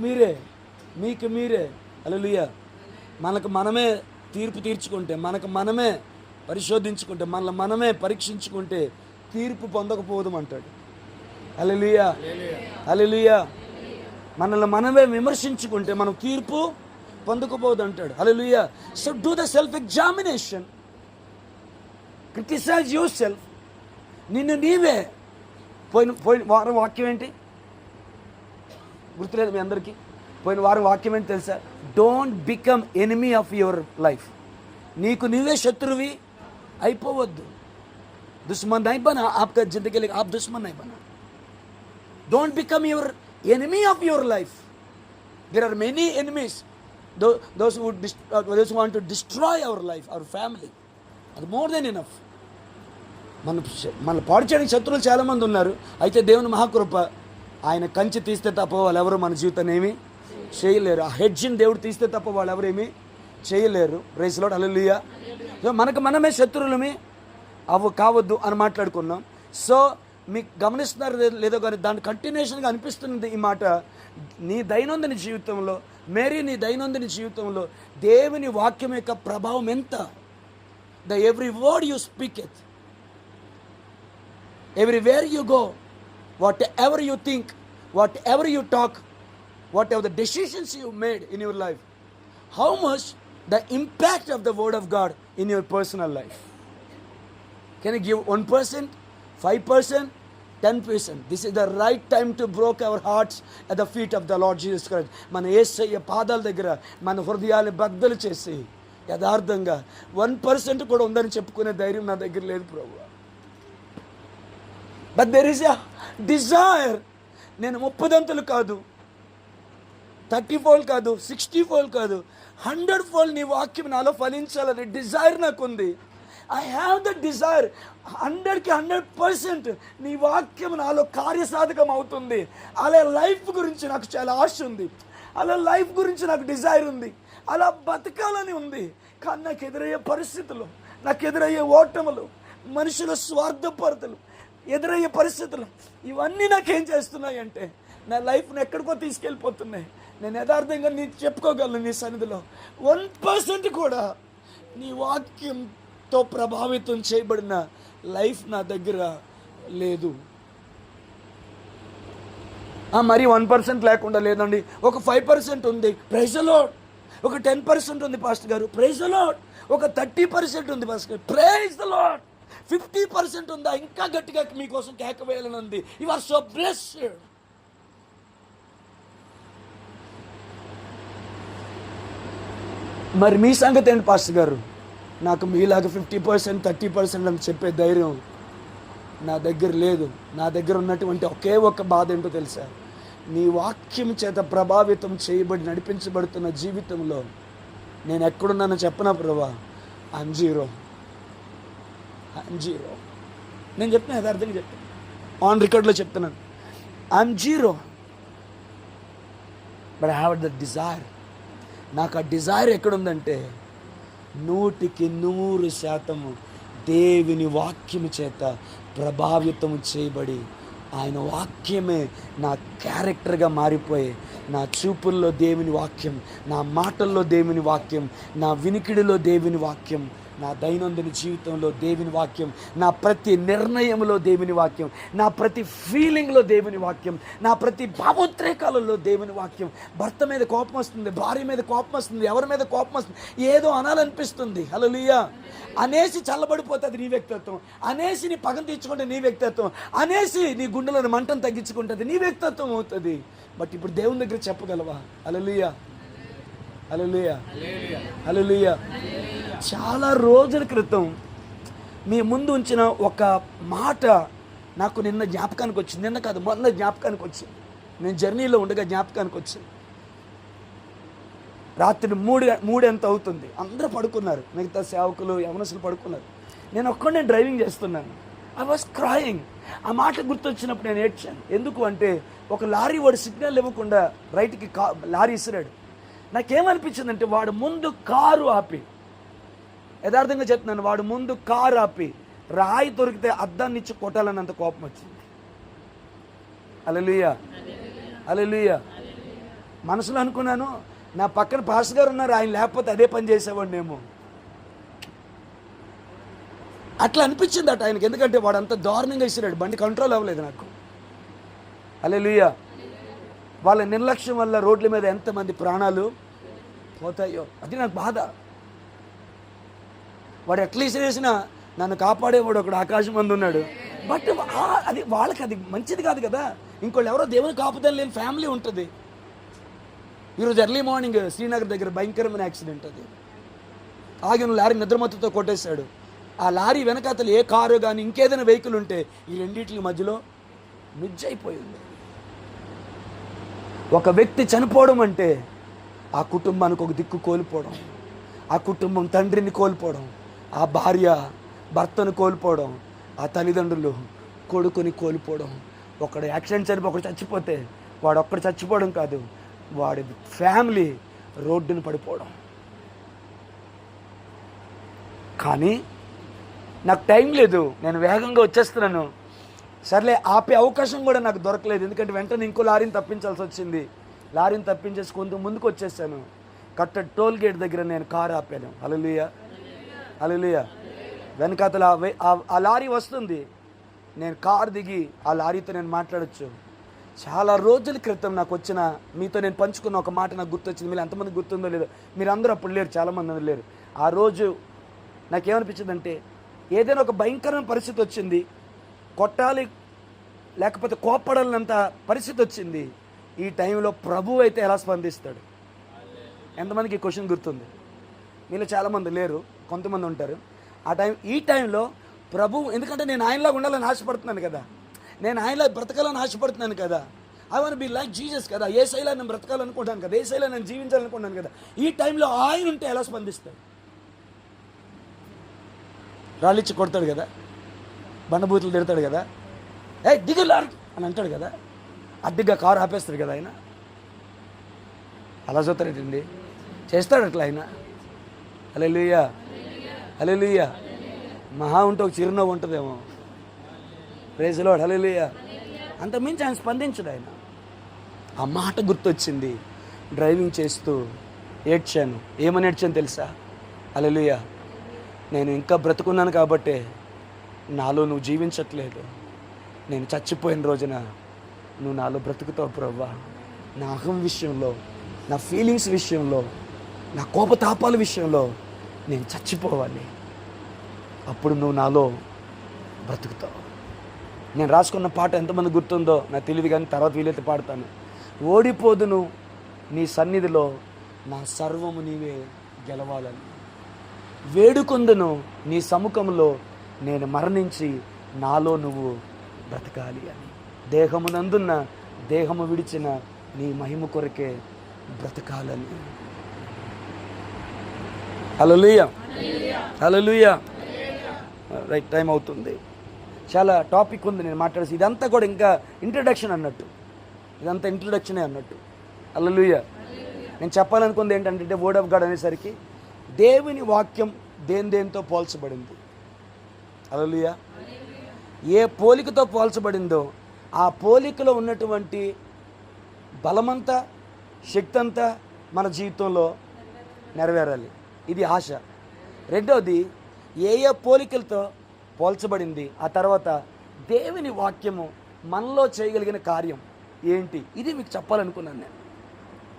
మీరే హల్లెలూయా. మనకు మనమే తీర్పు తీర్చుకుంటే, మనకు మనమే పరిశోధించుకుంటే, మనమే పరీక్షించుకుంటే తీర్పు పొందకపోవడం అంటాడు. హల్లెలూయా, హల్లెలూయా. మనల్ని మనమే విమర్శించుకుంటే మనం తీర్పు పొందకపోవద్దు అంటాడు. Hallelujah. So do the self examination, criticise yourself. నిన్ను నీవే. పోయిన వారం వాక్యం ఏంటి గుర్తులేదు మీ అందరికీ? పోయిన వారం వాక్యం ఏంటి తెలుసా? Don't become enemy of your life. నీకు నీవే శత్రువి అయిపోవద్దు. दुश्मन नहीं बना, आपका जिंदगी के लिए आप दुश्मन नहीं बना. Don't become your enemy of your life. There are many enemies. Those who want to destroy our life, our family. That's more than enough. మన పాడు చేయడానికి శత్రువులు చాలామంది ఉన్నారు. అయితే దేవుని మహాకృప, ఆయన కంచె తీస్తే తప్ప వాళ్ళు ఎవరు మన జీవితాన్ని ఏమీ చేయలేరు. ఆ హెడ్జిని దేవుడు తీస్తే తప్ప వాళ్ళు ఎవరు ఏమీ చేయలేరు. ప్రైజ్ లార్డ్, హల్లెలూయా. సో మనకు మనమే శత్రువులమే కావద్దు అని మాట్లాడుకున్నాం. సో మీకు గమనిస్తున్నారు లేదో కానీ దాని కంటిన్యూషన్గా అనిపిస్తున్నది ఈ మాట. నీ దైనందిన జీవితంలో, మేరీ నీ దైనందిన జీవితంలో దేవుని వాక్యం యొక్క ప్రభావం ఎంత? The every word you speak it, everywhere you go, what ever you think, what ever you talk, what ever the decisions you made in your life, how much the impact of the word of God in your personal life. Can you give 1%, 5%, 10%? This is the right time to break our hearts at the feet of the Lord Jesus Christ. మన యేసయ్య పాదాల దగ్గర మన హృదయాన్ని బద్దలు చేసి యథార్థంగా 1% కూడా ఉందని చెప్పుకునే ధైర్యం నా దగ్గర లేదు ప్రభువా. But there is a desire. నేను 30 కాదు, 30 కాదు, 60 కాదు, 100 నీ వాక్యం నాలో ఫలించాలని డిజైర్ నాకుంది. I have the desire. 100కి 100% నీ వాక్యం నాలో కార్యసాధకం అవుతుంది. అలా లైఫ్ గురించి నాకు చాలా ఆశ ఉంది. అలా లైఫ్ గురించి నాకు డిజైర్ ఉంది. అలా బతకాలని ఉంది. కానీ నాకు ఎదురయ్యే పరిస్థితులు, నాకు ఎదురయ్యే ఓటములు, మనుషుల స్వార్థపరతలు, ఎదురయ్యే పరిస్థితులు ఇవన్నీ నాకేం చేస్తున్నాయి అంటే నా లైఫ్ని ఎక్కడికో తీసుకెళ్ళిపోతున్నాయి. నేను యథార్థంగా నీ చెప్పుకోగలను నీ సన్నిధిలో 1% కూడా నీ వాక్యంతో ప్రభావితం చేయబడిన లైఫ్ నా దగ్గర లేదు. మరి 1% లేకుండా లేదండి, ఒక 5% ఉంది, ప్రైజ్ ది లార్డ్. ఒక 10% ఉంది పాస్టర్ గారు, ప్రైజ్ ది లార్డ్. ఒక 30% ఉంది పాస్టర్ గారు, ప్రైజ్ ది లార్డ్. 50% ఉందా? ఇంకా గట్టిగా మీకోసం కేక వేయాలని ఉంది. You are so blessed. మరి మీ సంగతి ఏంటి పాస్టర్ గారు? నాకు మీలాగా 50%, 30% అని చెప్పే ధైర్యం నా దగ్గర లేదు. నా దగ్గర ఉన్నటువంటి ఒకే ఒక బాధ ఏంటో తెలుసా? నీ వాక్యం చేత ప్రభావితం చేయబడి నడిపించబడుతున్న జీవితంలో నేను ఎక్కడున్నానో చెప్పనా ప్రభా? I'm zero. నేను చెప్తున్నా, యథార్థంగా చెప్తాను, ఆన్ రికార్డ్లో చెప్తున్నాను. I'm zero, but I have the Dzire. నాకు ఆ డిజైర్ ఎక్కడుందంటే 100% దేవుని వాక్యము చేత ప్రభావితం చేయబడి ఆయన వాక్యమే నా క్యారెక్టర్గా మారిపోయి, నా చూపుల్లో దేవుని వాక్యం, నా మాటల్లో దేవుని వాక్యం, నా వినికిడిలో దేవుని వాక్యం, నా దైనందిన జీవితంలో దేవుని వాక్యం, నా ప్రతి నిర్ణయంలో దేవుని వాక్యం, నా ప్రతి ఫీలింగ్లో దేవుని వాక్యం, నా ప్రతి భావోద్రేకాలలో దేవుని వాక్యం. భర్త మీద కోపం వస్తుంది, భార్య మీద కోపం వస్తుంది, ఎవరి మీద కోపం వస్తుంది, ఏదో అనాలనిపిస్తుంది, హల్లెలూయా అనేసి చల్లబడిపోతుంది నీ వ్యక్తిత్వం, అనేసి నీ పగం తీర్చుకుంటే నీ వ్యక్తిత్వం, అనేసి నీ గుండెలను మంటను తగ్గించుకుంటుంది నీ వ్యక్తిత్వం అవుతుంది. బట్ ఇప్పుడు దేవుని దగ్గర చెప్పగలవా? హల్లెలూయా, హల్లెలూయా, హల్లెలూయా. చాలా రోజుల క్రితం మీ ముందు ఉంచిన ఒక మాట నాకు నిన్న జ్ఞాపకానికి వచ్చింది. నిన్న కాదు, మొన్న జ్ఞాపకానికి వచ్చింది. నేను జర్నీలో ఉండగా జ్ఞాపకానికి వచ్చింది. రాత్రి మూడు ఎంత అవుతుంది, అందరూ పడుకున్నారు, మిగతా సేవకులు యవనస్తులు పడుకున్నారు. నేను ఒక్కడే డ్రైవింగ్ చేస్తున్నాను. I was crying. ఆ మాట గుర్తొచ్చినప్పుడు నేను ఏడ్చాను. ఎందుకు అంటే, ఒక లారీ వాడు సిగ్నల్ ఇవ్వకుండా రైట్కి లారీ ఇసిరాడు. నాకేమనిపించిందంటే, వాడు ముందు కారు ఆపి, యథార్థంగా చెప్తున్నాను, వాడు ముందు కారు ఆపి రాయి దొరికితే అద్దాన్ని ఇచ్చి కొట్టాలన్నంత కోపం వచ్చింది. హల్లెలూయా, హల్లెలూయా. మనసులో అనుకున్నాను, నా పక్కన పాస్టర్ గారు ఉన్నారు, ఆయన లేకపోతే అదే పని చేసేవాడినేమో. అట్లా అనిపించింది అట ఆయనకి. ఎందుకంటే వాడు అంత దారుణంగా ఇసిరాడు, బండి కంట్రోల్ అవ్వలేదు నాకు. హల్లెలూయా. వాళ్ళ నిర్లక్ష్యం వల్ల రోడ్ల మీద ఎంతమంది ప్రాణాలు పోతాయో అది నాకు బాధ. వాడు ఎట్లా ఇసిరేసినా నన్ను కాపాడేవాడు ఒకడు ఆకాశం అందు ఉన్నాడు. బట్ అది వాళ్ళకి అది మంచిది కాదు కదా. ఇంకోళ్ళు ఎవరో దేవుని కాపుదల లేని ఫ్యామిలీ ఉంటుంది. ఈరోజు ఎర్లీ మార్నింగ్ శ్రీనగర్ దగ్గర భయంకరమైన యాక్సిడెంట్. అది ఆగిన లారీ నిద్రమత్తుతో కొట్టేశాడు. ఆ లారీ వెనకాతలు ఏ కారు కానీ ఇంకేదైనా వెహికల్ ఉంటే ఈ రెండింటి మధ్యలో మిజ్జైపోయింది. ఒక వ్యక్తి చనిపోవడం అంటే ఆ కుటుంబానికి ఒక దిక్కు కోల్పోవడం, ఆ కుటుంబం తండ్రిని కోల్పోవడం, ఆ భార్య భర్తను కోల్పోవడం, ఆ తల్లిదండ్రులు కొడుకుని కోల్పోవడం. ఒకడు యాక్సిడెంట్ చనిపో ఒకడు చచ్చిపోతే వాడు ఒక్కడు చచ్చిపోవడం కాదు, వాడి ఫ్యామిలీ రోడ్డును పడిపోవడం. కానీ నాకు టైం లేదు, నేను వేగంగా వచ్చేస్తున్నాను. సర్లే ఆపే అవకాశం కూడా నాకు దొరకలేదు. ఎందుకంటే వెంటనే ఇంకో లారీని తప్పించాల్సి వచ్చింది. లారీని తప్పించేసి కొంత ముందుకు వచ్చేసాను. కట్ట టోల్ గేట్ దగ్గర నేను కారు ఆపాను. హల్లెలూయా, హల్లెలూయా. వెనకాతల ఆ లారీ వస్తుంది, నేను కారు దిగి ఆ లారీతో నేను మాట్లాడచ్చు. చాలా రోజుల క్రితం నాకు వచ్చిన మీతో నేను పంచుకున్న ఒక మాట నాకు గుర్తొచ్చింది. మీరు ఎంతమంది గుర్తుందో లేదో, మీరు అందరూ అప్పుడు లేరు, చాలామంది లేరు. ఆ రోజు నాకేమనిపించిందంటే, ఏదైనా ఒక భయంకరమైన పరిస్థితి వచ్చింది, కొట్టాలి లేకపోతే కోప్పడాలన్నంత పరిస్థితి వచ్చింది. ఈ టైంలో ప్రభు అయితే ఎలా స్పందిస్తాడు? ఎంతమందికి ఈ క్వశ్చన్ గుర్తుంది? మీలో చాలామంది లేరు, కొంతమంది ఉంటారు. ఈ టైంలో ప్రభు, ఎందుకంటే నేను ఆయనలాగా ఉండాలని ఆశపడుతున్నాను కదా, నేను ఆయనలా బ్రతకాలని ఆశపడుతున్నాను కదా. I want be like Jesus కదా. ఏ శైలా నేను బ్రతకాలనుకుంటాను కదా, ఏ శైలా నేను జీవించాలనుకుంటాను కదా. ఈ టైంలో ఆయన ఉంటే ఎలా స్పందిస్తాడు? రాళ్ళిచ్చి కొడతాడు కదా, బండబూతులు తిడతాడు కదా, ఏ దిగులారు అని అంటాడు కదా, అడ్డిగా కారు ఆపేస్తాడు కదా ఆయన. అలా చూస్తారేంటండి, చేస్తాడు అట్లా ఆయన. హల్లెలూయా, హల్లెలూయా. మహా ఉంటే ఒక చిరునవ్వు ఉంటుందేమో, ప్రైజ్ ది లార్డ్, హల్లెలూయా. అంత మించి ఆయన స్పందించడు ఆయన. ఆ మాట గుర్తొచ్చింది. డ్రైవింగ్ చేస్తూ ఏడ్చాను. ఏమని ఏడ్చాను తెలుసా? హల్లెలూయా, నేను ఇంకా బ్రతుకున్నాను కాబట్టే నాలో నువ్వు జీవించట్లేదు. నేను చచ్చిపోయిన రోజున నువ్వు నాలో బ్రతుకుతావు ప్రభువా. నా అహం విషయంలో, నా ఫీలింగ్స్ విషయంలో, నా కోపతాపాల విషయంలో నేను చచ్చిపోవాలి. అప్పుడు నువ్వు నాలో బ్రతుకుతావు. నేను రాసుకున్న పాట ఎంతమంది గుర్తుందో నాకు తెలియదు, కానీ తర్వాత వీలైతే పాడతాను. ఓడిపోదును నీ సన్నిధిలో, నా సర్వము నీవే గెలవాలని. వేడుకొందును నీ సముఖంలో, నేను మరణించి నాలో నువ్వు బ్రతకాలి అని. దేహమునందున్న దేహము విడిచిన నీ మహిమ కొరకే బ్రతకాలని. హల్లెలూయా, హల్లెలూయా. రైట్, టైం అవుతుంది. చాలా టాపిక్ ఉంది నేను మాట్లాడేసి. ఇదంతా కూడా ఇంకా ఇంట్రడక్షన్ అన్నట్టు, ఇదంతా ఇంట్రడక్షనే అన్నట్టు. హల్లెలూయా. నేను చెప్పాలనుకుంది ఏంటంటే, వర్డ్ ఆఫ్ గాడ్ అనేసరికి దేవుని వాక్యం దేనితో పోల్చబడింది. హల్లెలూయా. ఏ పోలికతో పోల్చబడిందో ఆ పోలికలో ఉన్నటువంటి బలమంతా, శక్తి అంతా మన జీవితంలో నెరవేరాలి. ఇది ఆశ. రెండవది, ఏ ఏ పోలికలతో పోల్చబడింది, ఆ తర్వాత దేవుని వాక్యము మనలో చేయగలిగిన కార్యం ఏంటి, ఇది మీకు చెప్పాలనుకున్నాను.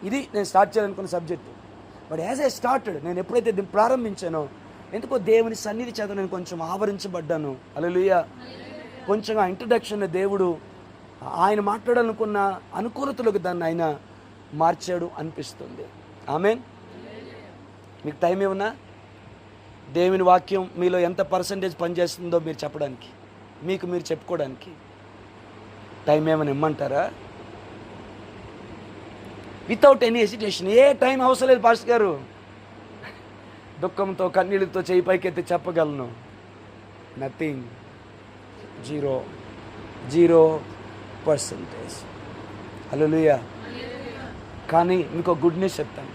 ఇది నేను స్టార్ట్ చేయాలనుకున్న subject. But as I started, నేను ఎప్పుడైతే దీన్ని ప్రారంభించానో ఎందుకో దేవుని సన్నిధి చేత నేను కొంచెం ఆవరించబడ్డాను. హల్లెలూయా. కొంచెం ఆ ఇంట్రడక్షన్ దేవుడు ఆయన మాట్లాడాలనుకున్న అనుకూలతలకు దాన్ని ఆయన మార్చాడు అనిపిస్తుంది. ఆమేన్. మీకు టైం ఏమన్నా? దేవుని వాక్యం మీలో ఎంత పర్సంటేజ్ పనిచేస్తుందో మీరు చెప్పడానికి, మీకు మీరు చెప్పుకోవడానికి టైం ఏమైనా ఇమ్మంటారా? Without any hesitation. ఏ టైం అవసరం లేదు పాస్టర్ గారు. దుఃఖంతో కన్నీళ్ళతో చేయి పైకెత్తి చెప్పగలను. నథింగ్. 0%. హల్లెలూయా. కానీ మీకు గుడ్ న్యూస్ చెప్తాను.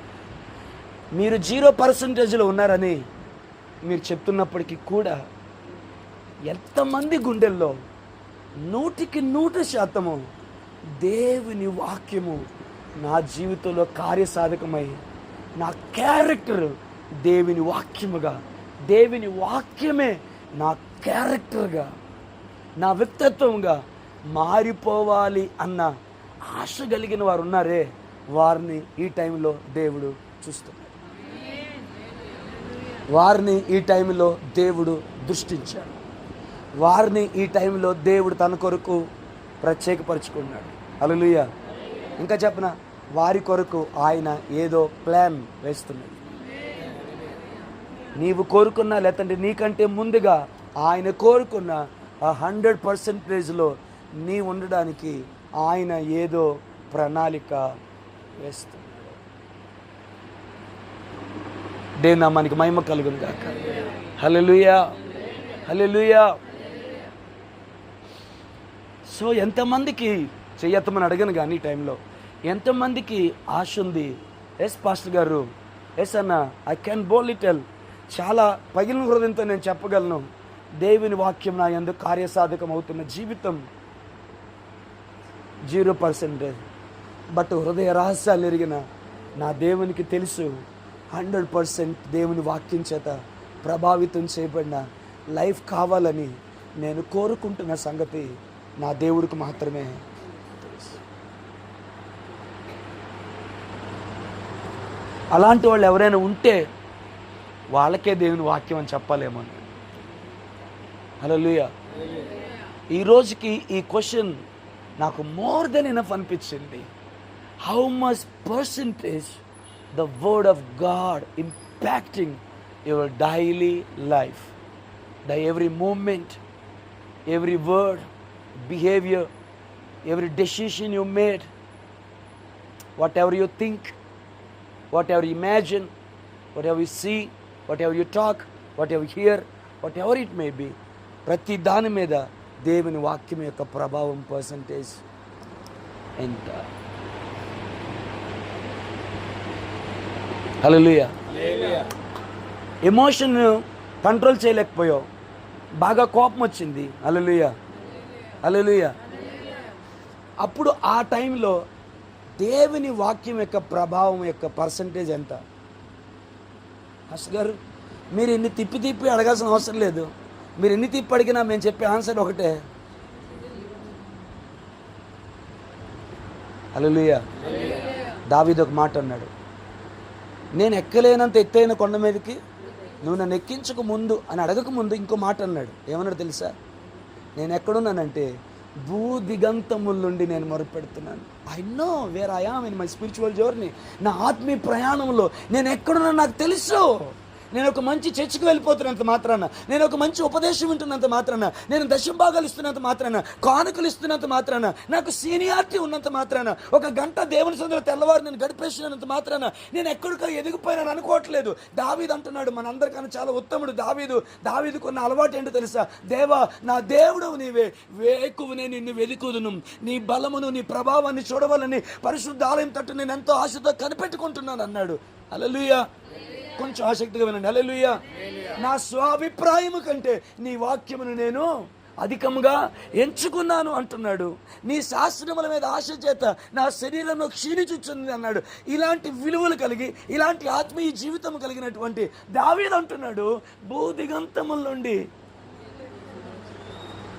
మీరు 0%లో ఉన్నారని మీరు చెప్తున్నప్పటికీ కూడా ఎంతమంది గుండెల్లో 100% దేవుని వాక్యము నా జీవితంలో కార్యసాధకమై నా క్యారెక్టర్ దేవుని వాక్యముగా, దేవుని వాక్యమే నా క్యారెక్టర్గా, నా వ్యక్తిత్వంగా మారిపోవాలి అన్న ఆశ కలిగిన వారు ఉన్నారే, వారిని ఈ టైంలో దేవుడు చూస్తున్నాడు. వారిని ఈ టైంలో దేవుడు దృష్టించాడు. వారిని ఈ టైంలో దేవుడు తన కొరకు ప్రత్యేకపరుచుకున్నాడు. హల్లెలూయా. ఇంకా చెప్పనా, వారి కొరకు ఆయన ఏదో ప్లాన్ వేస్తున్నాడు. నీవు కోరుకున్నా, లేదంటే నీకంటే ముందుగా ఆయన కోరుకున్న ఆ 100%లో నీ ఉండడానికి ఆయన ఏదో ప్రణాళిక వేస్తున్నాడు. దేవుని నామానికి మహిమ కలుగును గాక. హల్లెలూయా. హల్లెలూయా. సో ఎంతమందికి చెయ్యత్తమని అడగను కానీ ఈ టైంలో ఎంతమందికి ఆశ ఉంది? ఎస్ పాస్టర్ గారు, ఎస్ అన్న, ఐ క్యాన్ బోల్డ్లీ టెల్, చాలా పగిలిన హృదయంతో నేను చెప్పగలను, దేవుని వాక్యం నా యందు కార్యసాధకం అవుతున్న జీవితం 0%. బట్ హృదయ రహస్యాలు ఎరిగిన నా దేవునికి తెలుసు 100% దేవుని వాక్యం చేత ప్రభావితం చేయబడిన లైఫ్ కావాలని నేను కోరుకుంటున్న సంగతి నా దేవుడికి మాత్రమే తెలుసు. అలాంటి వాళ్ళు ఎవరైనా ఉంటే వాళ్ళకే దేవుని వాక్యం అని చెప్పాలేమో. హల్లెలూయా. ఈ రోజుకి ఈ క్వశ్చన్ నాకు మోర్ దెన్ ఎనఫ్ అనిపించింది. How much percentage the word of God impacting your daily life, the every movement, every word, behavior, every decision you made, whatever you think, whatever you imagine, whatever you see, whatever you talk, whatever you hear, whatever it may be, ప్రతి దాని మీద దేవుని వాక్యం యొక్క ప్రభావం percentage ఎంత? హల్లెలూయా. Emotion control చేయలేకపోయావు, బాగా కోపం వచ్చింది. హల్లెలూయా. హల్లెలూయా. అప్పుడు ఆ టైంలో దేవుని వాక్యం యొక్క ప్రభావం యొక్క పర్సంటేజ్ ఎంత? గారు, మీరు ఎన్ని తిప్పి అడగాల్సిన అవసరం లేదు. మీరు ఎన్ని తిప్పి అడిగినా మేము చెప్పే ఆన్సర్ ఒకటే. హల్లెలూయా. దావీదు ఒక మాట అన్నాడు, నేను ఎక్కలేనంత ఎత్తైన కొండ మీదకి నువ్వు నన్ను ఎక్కించక ముందు అని అడగక ముందు ఇంకో మాట అన్నాడు. ఏమన్నాడు తెలుసా? నేను ఎక్కడున్నానంటే భూ దిగంతముల నుండి నేను మొరపెడుతున్నాను. I know where I am in my spiritual journey. నా ఆత్మీయ ప్రయాణంలో నేను ఎక్కడున్నా నాకు తెలుసు. నేను ఒక మంచి చర్చికి వెళ్ళిపోతున్నంత మాత్రాన, నేను ఒక మంచి ఉపదేశం వింటున్నంత మాత్రాన, నేను దశంభాగాలు ఇస్తున్నంత మాత్రాన, కానుకలు ఇస్తున్నంత మాత్రాన, నాకు సీనియారిటీ ఉన్నంత మాత్రాన, ఒక గంట దేవుని సన్నిధిలో తెల్లవారు నేను గడిపేసినంత మాత్రాన నేను ఎక్కడికో ఎదిగిపోయినాను అనుకోవట్లేదు. దావీదు అంటున్నాడు, మనందరికన్నా చాలా ఉత్తముడు దావీదుకు ఉన్న అలవాటు ఏంటో తెలుసా? దేవా, నా దేవుడవు నీవే, వేకువనే నిన్ను వెదుకుదును, నీ బలమును నీ ప్రభావాన్ని చూడవాలని పరిశుద్ధ ఆలయం తట్టు నేను ఎంతో ఆశతో కనిపెట్టుకుంటున్నాను అన్నాడు. హల్లెలూయా. కొంచెం ఆసక్తిగా వినండి. హల్లెలూయా. నా స్వాభిప్రాయము కంటే నీ వాక్యమును నేను అధికముగా ఎంచుకున్నాను అంటున్నాడు. నీ శాస్త్రముల మీద ఆశ చేత నా శరీరంలో క్షీణించుచుంది అన్నాడు. ఇలాంటి విలువలు కలిగి, ఇలాంటి ఆత్మీయ జీవితం కలిగినటువంటి దావీదు అంటున్నాడు, భూదిగంతముల నుండి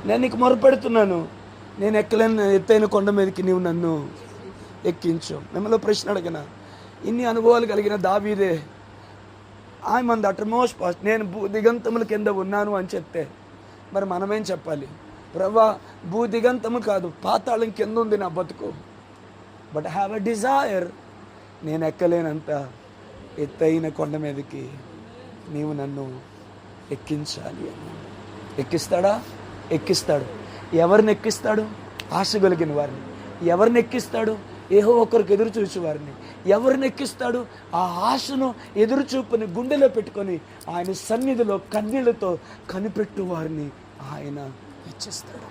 నేను నీకు మొరపెడుతున్నాను, నేను ఎక్కలేని ఎత్తైన కొండ మీదకి నీవు నన్ను ఎక్కించు. మిమ్మల్ని ప్రశ్న అడగన, ఇన్ని అనుభవాలు కలిగిన దావీదే I Mann the uttermost past, నేను భూదిగంతముల కింద ఉన్నాను అని చెప్తే మరి మనమేం చెప్పాలి? ప్రభువా, భూదిగంతము కాదు, పాతాళం కింద ఉంది నా బతుకు, but I have a desire, నేను ఎక్కలేనంత ఎత్తైన కొండ మీదకి నీవు నన్ను ఎక్కించాలి అని. ఎక్కిస్తాడా? ఎక్కిస్తాడు. ఎవరిని ఎక్కిస్తాడు? ఆశ కలిగిన వారిని. ఎవరిని ఎక్కిస్తాడు? ఏహో ఒకరికి ఎదురు చూసి వారిని. ఎవరిని ఎక్కిస్తాడు? ఆ ఆశను, ఎదురుచూపుని గుండెలో పెట్టుకొని ఆయన సన్నిధిలో కన్నీళ్లతో కనిపెట్టు వారిని ఆయన హెచ్చిస్తాడు.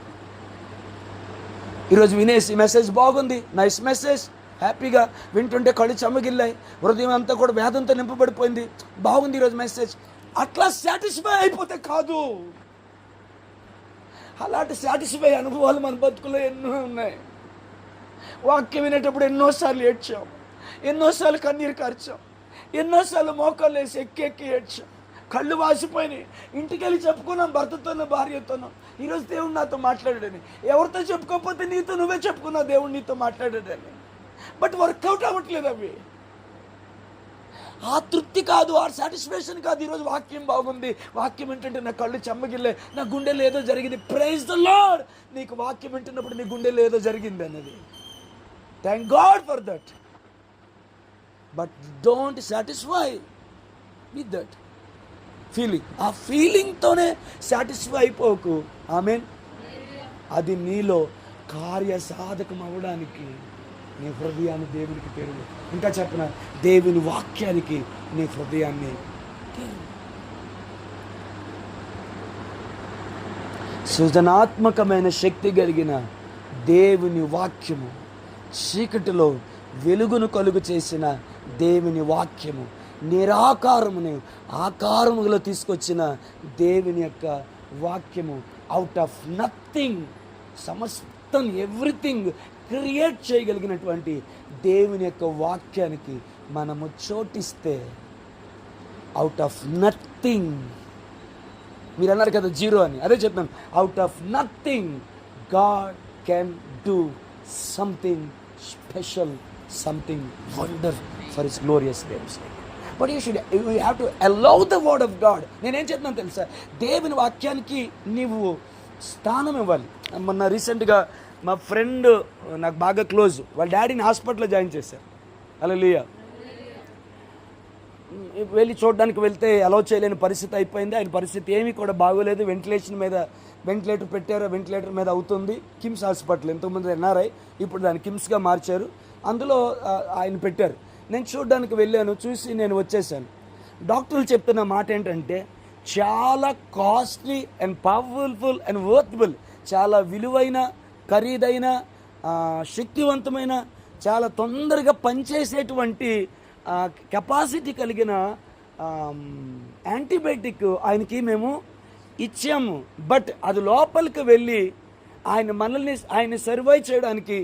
ఈరోజు వినేసి మెసేజ్ బాగుంది, నైస్ మెసేజ్, హ్యాపీగా వింటుంటే కళ్ళు చెమ్మగిల్లాయి, హృదయం అంతా కూడా వేదంతో నింపబడిపోయింది, బాగుంది ఈరోజు మెసేజ్. అట్లా సాటిస్ఫై అయిపోతే కాదు. అలాంటి సాటిస్ఫై అనుభవాలు మన బతుకులో ఎన్నో ఉన్నాయి. వాక్యం వినేటప్పుడు ఎన్నోసార్లు ఏడ్చాం, ఎన్నోసార్లు కన్నీరు కార్చాం, ఎన్నోసార్లు మోకాళ్ళు వేసి ఎక్కి ఎక్కి ఏడ్చాం, కళ్ళు వాసిపోయినాయి. ఇంటికి వెళ్ళి చెప్పుకున్నాం భర్తతోనో భార్యతోనో, ఈరోజు దేవుడు నాతో మాట్లాడాడని. ఎవరితో చెప్పుకోకపోతే నీతో నువ్వే చెప్పుకున్నావు దేవుడు నీతో మాట్లాడాడని. బట్ వర్కౌట్ అవ్వట్లేదు అవి. ఆ తృప్తి కాదు, ఆ సాటిస్ఫాక్షన్ కాదు. ఈరోజు వాక్యం బాగుంది, వాక్యం వింటుంటే నా కళ్ళు చెమ్మగిల్లే, నా గుండెలో ఏదో జరిగింది. Praise the lord. నీకు వాక్యం వింటున్నప్పుడు నీ గుండెలో ఏదో జరిగింది అన్నది, thank God for that. But don't satisfy with that feeling. ఆ ఫీలింగ్తోనే సాటిస్ఫై అయిపోకు. ఆమేన్. అది నీలో కార్యసాధకం అవ్వడానికి నీ హృదయాన్ని దేవునికి తెరువు. ఇంకా చెప్పిన, దేవుని వాక్యానికి నీ హృదయాన్ని తెరువు. సృజనాత్మకమైన శక్తి కలిగిన దేవుని వాక్యము, చీకటిలో వెలుగును కలుగు చేసిన దేవుని వాక్యము, నిరాకారమును ఆకారములో తీసుకొచ్చిన దేవుని యొక్క వాక్యము, అవుట్ ఆఫ్ నథింగ్ సమస్తం ఎవ్రీథింగ్ క్రియేట్ చేయగలిగినటువంటి దేవుని యొక్క వాక్యానికి మనము చోటిస్తే, అవుట్ ఆఫ్ నథింగ్, మీరు అన్నారు కదా జీరో అని, అదే చెప్తాను, out of nothing God can do something special, something wonder for his glorious names. But you have to allow the word of God. నేనేం చెప్తున్నాను తెలుసా, దేవుని వాక్యానికి నీవు స్థానం ఇవ్వాలి. మొన్న రీసెంట్గా మా ఫ్రెండ్ నాకు బాగా క్లోజ్, వాళ్ళ డాడీని హాస్పిటల్లో జాయిన్ చేశారు. హల్లెలూయా. వెళ్ళి చూడడానికి వెళ్తే అలౌ చేయలేని పరిస్థితి అయిపోయింది. ఆయన పరిస్థితి ఏమీ కూడా బాగోలేదు. వెంటిలేటర్ పెట్టారు, వెంటిలేటర్ మీద అవుతుంది. కిమ్స్ హాస్పిటల్, ఎంతోమంది ఎన్ఆర్ఐ, ఇప్పుడు దాన్ని కిమ్స్గా మార్చారు. అందులో ఆయన పెట్టారు. నేను చూడడానికి వెళ్ళాను, చూసి నేను వచ్చేసాను. డాక్టర్లు చెప్తున్న మాట ఏంటంటే, చాలా కాస్ట్లీ అండ్ పవర్ఫుల్ అండ్ వర్త్బుల్, చాలా విలువైన, ఖరీదైన, శక్తివంతమైన, చాలా తొందరగా పనిచేసేటువంటి కెపాసిటీ కలిగిన యాంటీబయాటిక్ ఆయనకి మేము ఇచ్చాము. బట్ అది లోపలికి వెళ్ళి ఆయన సర్వైవ్ చేయడానికి,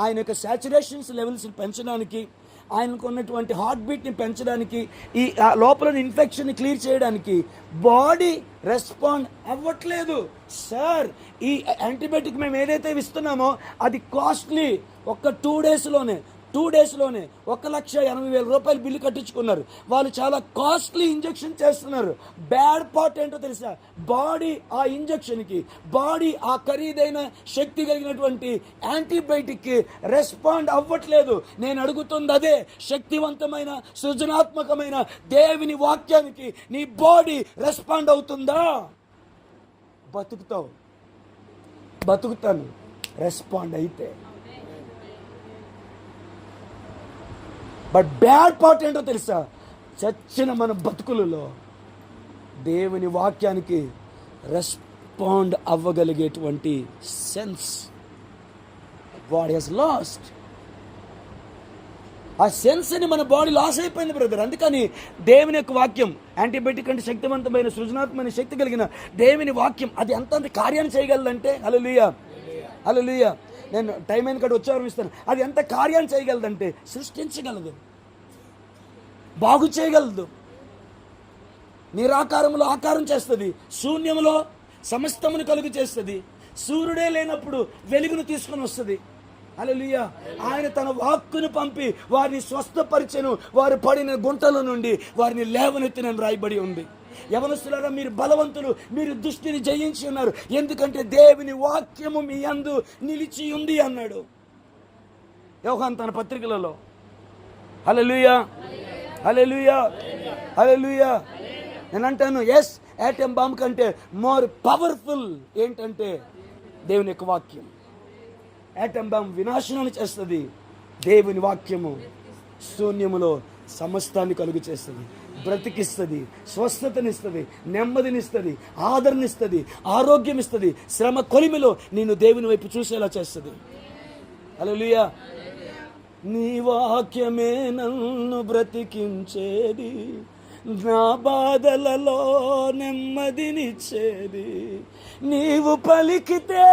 ఆయన యొక్క సాచురేషన్స్ లెవెల్స్ పెంచడానికి, ఆయనకు ఉన్నటువంటి హార్ట్ బీట్ని పెంచడానికి, ఈ లోపల ఇన్ఫెక్షన్ని క్లియర్ చేయడానికి బాడీ రెస్పాండ్ అవ్వట్లేదు. సార్, ఈ యాంటీబయాటిక్ మేము ఏదైతే ఇస్తున్నామో అది కాస్ట్లీ. ఒక్క 2 డేస్లోనే 1,80,000 బిల్లు కట్టించుకున్నారు. వాళ్ళు చాలా కాస్ట్లీ ఇంజెక్షన్ చేస్తున్నారు. బ్యాడ్ పార్ట్ ఏంటో తెలుసా, బాడీ ఆ ఇంజెక్షన్కి, బాడీ ఆ ఖరీదైన శక్తి కలిగినటువంటి యాంటీబయాటిక్కి రెస్పాండ్ అవ్వట్లేదు. నేను అడుగుతుంది అదే, శక్తివంతమైన సృజనాత్మకమైన దేవుని వాక్యానికి నీ బాడీ రెస్పాండ్ అవుతుందా? బతుకుతాను రెస్పాండ్ అయితే. బట్ బ్యాడ్ పార్ట్ ఏంటో తెలుసా, చచ్చిన మన బతుకులలో దేవుని వాక్యానికి రెస్పాండ్ అవ్వగలిగేటువంటి సెన్స్ గాడ్ హస్ లాస్ట్. ఆ సెన్స్ని మన బాడీ లాస్ అయిపోయింది బ్రదర్. అందుకని దేవుని యొక్క వాక్యం యాంటీబయాటిక్ అంటే శక్తివంతమైన సృజనాత్మకమైన శక్తి కలిగిన దేవుని వాక్యం అది అంత కార్యాన్ని చేయగలదంటే హల్లెలూయా హల్లెలూయా. నేను టైం అయిన కాడ వచ్చేవారం ఇస్తాను. అది ఎంత కార్యాన్ని చేయగలదంటే సృష్టించగలదు, బాగు చేయగలదు, నిరాకారంలో ఆకారం చేస్తుంది, శూన్యంలో సమస్తమును కలుగు చేస్తుంది, సూర్యుడే లేనప్పుడు వెలుగును తీసుకొని వస్తుంది. హల్లెలూయా. ఆయన తన వాక్కును పంపి వారిని స్వస్థపరిచెను, వారు పడిన గుంటల నుండి వారిని లేవనెత్తినని రాయబడి ఉంది. యవనస్తులారా, మీరు బలవంతులు, మీరు దుష్టిని జయించి ఉన్నారు, ఎందుకంటే దేవుని వాక్యము మీ యందు నిలిచి ఉంది అన్నాడు యోహాను తన పత్రికలలో. హల్లెలూయా హల్లెలూయా హల్లెలూయా. నేను అంటాను, ఎస్, యాటమ్ బాంబ్ కంటే మోర్ పవర్ఫుల్ ఏంటంటే దేవుని యొక్క వాక్యం. యాటమ్ బాంబ్ వినాశనాన్ని చేస్తుంది, దేవుని వాక్యము శూన్యములో సమస్తాన్ని కలుగు చేస్తుంది, బ్రతికిస్తుంది, స్వస్థతనిస్తుంది, నెమ్మదినిస్తుంది, ఆదరణిస్తుంది, ఆరోగ్యం ఇస్తుంది, శ్రమ కొలిమిలో నిన్ను దేవుని వైపు చూసేలా చేస్తుంది. హల్లెలూయా. నీ వాక్యమే నన్ను బ్రతికించేది, నా బాధలలో నెమ్మదినిచ్చేది, నీవు పలికితే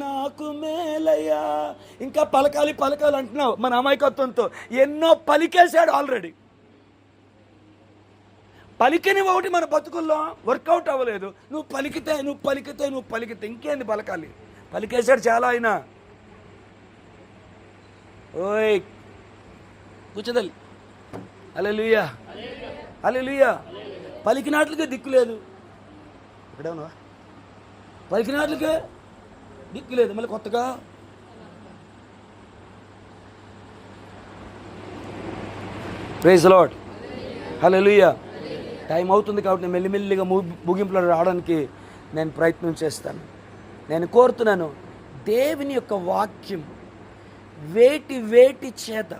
నాకు మేలయ్యా. ఇంకా పలకాలి పలకాలి అంటున్నావు మన అమాయకత్వంతో. ఎన్నో పలికేశాడు ఆల్రెడీ. పలికిన ఒకటి మన బతుకుల్లో వర్కౌట్ అవ్వలేదు. నువ్వు పలికితే నువ్వు పలికితే నువ్వు పలికితే ఇంకేంది పలకాలి? పలికేశాడు చాలా. ఆయన ఓయ్ కూర్చోదల్. హల్లెలూయా హల్లెలూయా. పలికినాట్లుగా దిక్కు లేదు. ఇక్కడేమన్నా పలికినాట్లుగా దిక్కు లేదు. మళ్ళీ కొత్తగా praise the lord. Hallelujah. Time అవుతుంది కాబట్టి నేను మెల్లిమెల్లిగా ముగింపులో రావడానికి నేను ప్రయత్నం చేస్తాను. నేను కోరుతున్నాను, దేవుని యొక్క వాక్యం వేటి చేత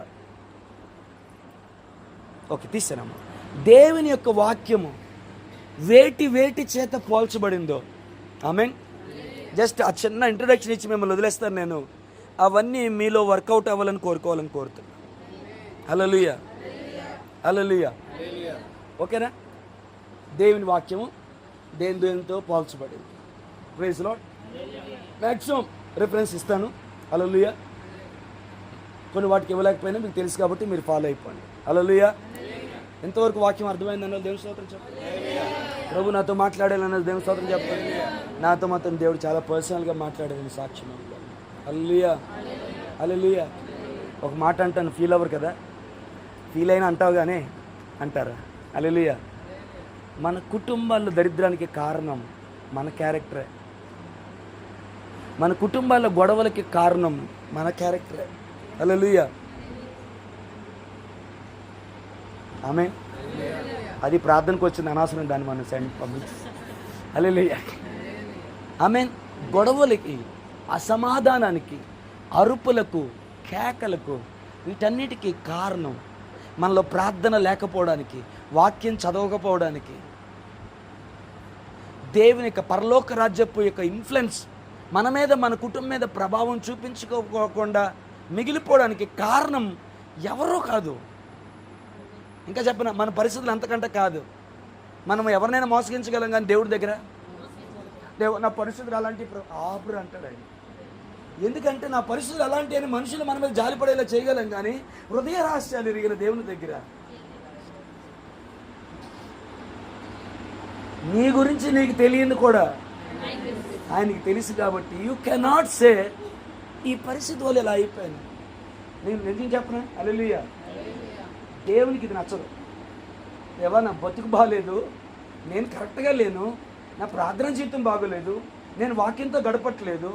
తీసానమ్మా. దేవుని యొక్క వాక్యము వేటి చేత పోల్చబడిందో. ఆమేన్. జస్ట్ ఆ చిన్న ఇంట్రడక్షన్ ఇచ్చి మిమ్మల్ని వదిలేస్తాను. నేను అవన్నీ మీలో వర్కౌట్ అవ్వాలని కోరుతున్నాను. హల్లెలూయా హల్లెలూయా. ఓకేనా? దేవుని వాక్యము దేనితో పోల్చబడింది. Praise Lord. మ్యాక్సిమం రిఫరెన్స్ ఇస్తాను. హల్లెలూయా. కొన్ని వాటికి ఇవ్వలేకపోయినా మీకు తెలుసు కాబట్టి మీరు ఫాలో అయిపోండి. హల్లెలూయా. ఎంతవరకు వాక్యం అర్థమైందన్నది దేవుని స్తోత్రం చెప్పండి. ప్రభు నాతో మాట్లాడాలన్నది దేవుని స్తోత్రం చెప్పండి. నాతో మాత్రం దేవుడు చాలా పర్సనల్గా మాట్లాడాలని సాక్ష్యం. హల్లెలూయా హల్లెలూయా. ఒక మాట అంటాను, ఫీల్ అవ్వరు కదా, ఫీల్ అయినా అంటావు కానీ అంటారా? హల్లెలూయా. మన కుటుంబాల్లో దరిద్రానికి కారణం మన క్యారెక్టరే. మన కుటుంబాల్లో గొడవలకి కారణం మన క్యారెక్టరే. హల్లెలూయా. ఆమేన్. అది ప్రార్థనకు వచ్చింది, అనవసరం దాన్ని మనం సెండ్ పబ్లిక్. హల్లెలూయా. ఆమేన్. గొడవలకి, అసమాధానానికి, అరుపులకు, కేకలకు, వీటన్నిటికీ కారణం మనలో ప్రార్థన లేకపోవడానికి, వాక్యం చదవకపోవడానికి, దేవుని యొక్క పరలోక రాజ్యపు యొక్క ఇన్ఫ్లుయెన్స్ మన మీద, మన కుటుంబం మీద ప్రభావం చూపించుకోకుండా మిగిలిపోవడానికి కారణం ఎవరో కాదు. ఇంకా చెప్పిన మన పరిస్థితులు అంతకంటే కాదు. మనం ఎవరినైనా మోసగించగలం కానీ దేవుడి దగ్గర నా పరిస్థితులు అలాంటి ఆపురు అంటాడు ఆయన. ఎందుకంటే నా పరిస్థితులు అలాంటి అని మనుషులు మన మీద జాలిపడేలా చేయగలం కానీ హృదయ రహస్యాలు ఎరిగిన దేవుని దగ్గర నీ గురించి నీకు తెలియదు కూడా ఆయనకి తెలుసు. కాబట్టి యూ కెనాట్ సే ఈ పరిస్థితి వల్ల ఇలా అయిపోయాను. నేను నిజం చెప్పనా? హల్లెలూయా. దేవునికి ఇది నచ్చదు. ఏవా నా బతుకు బాగలేదు, నేను కరెక్ట్గా లేను, నా ప్రార్థన జీవితం బాగోలేదు, నేను వాక్యంతో గడపట్లేదు,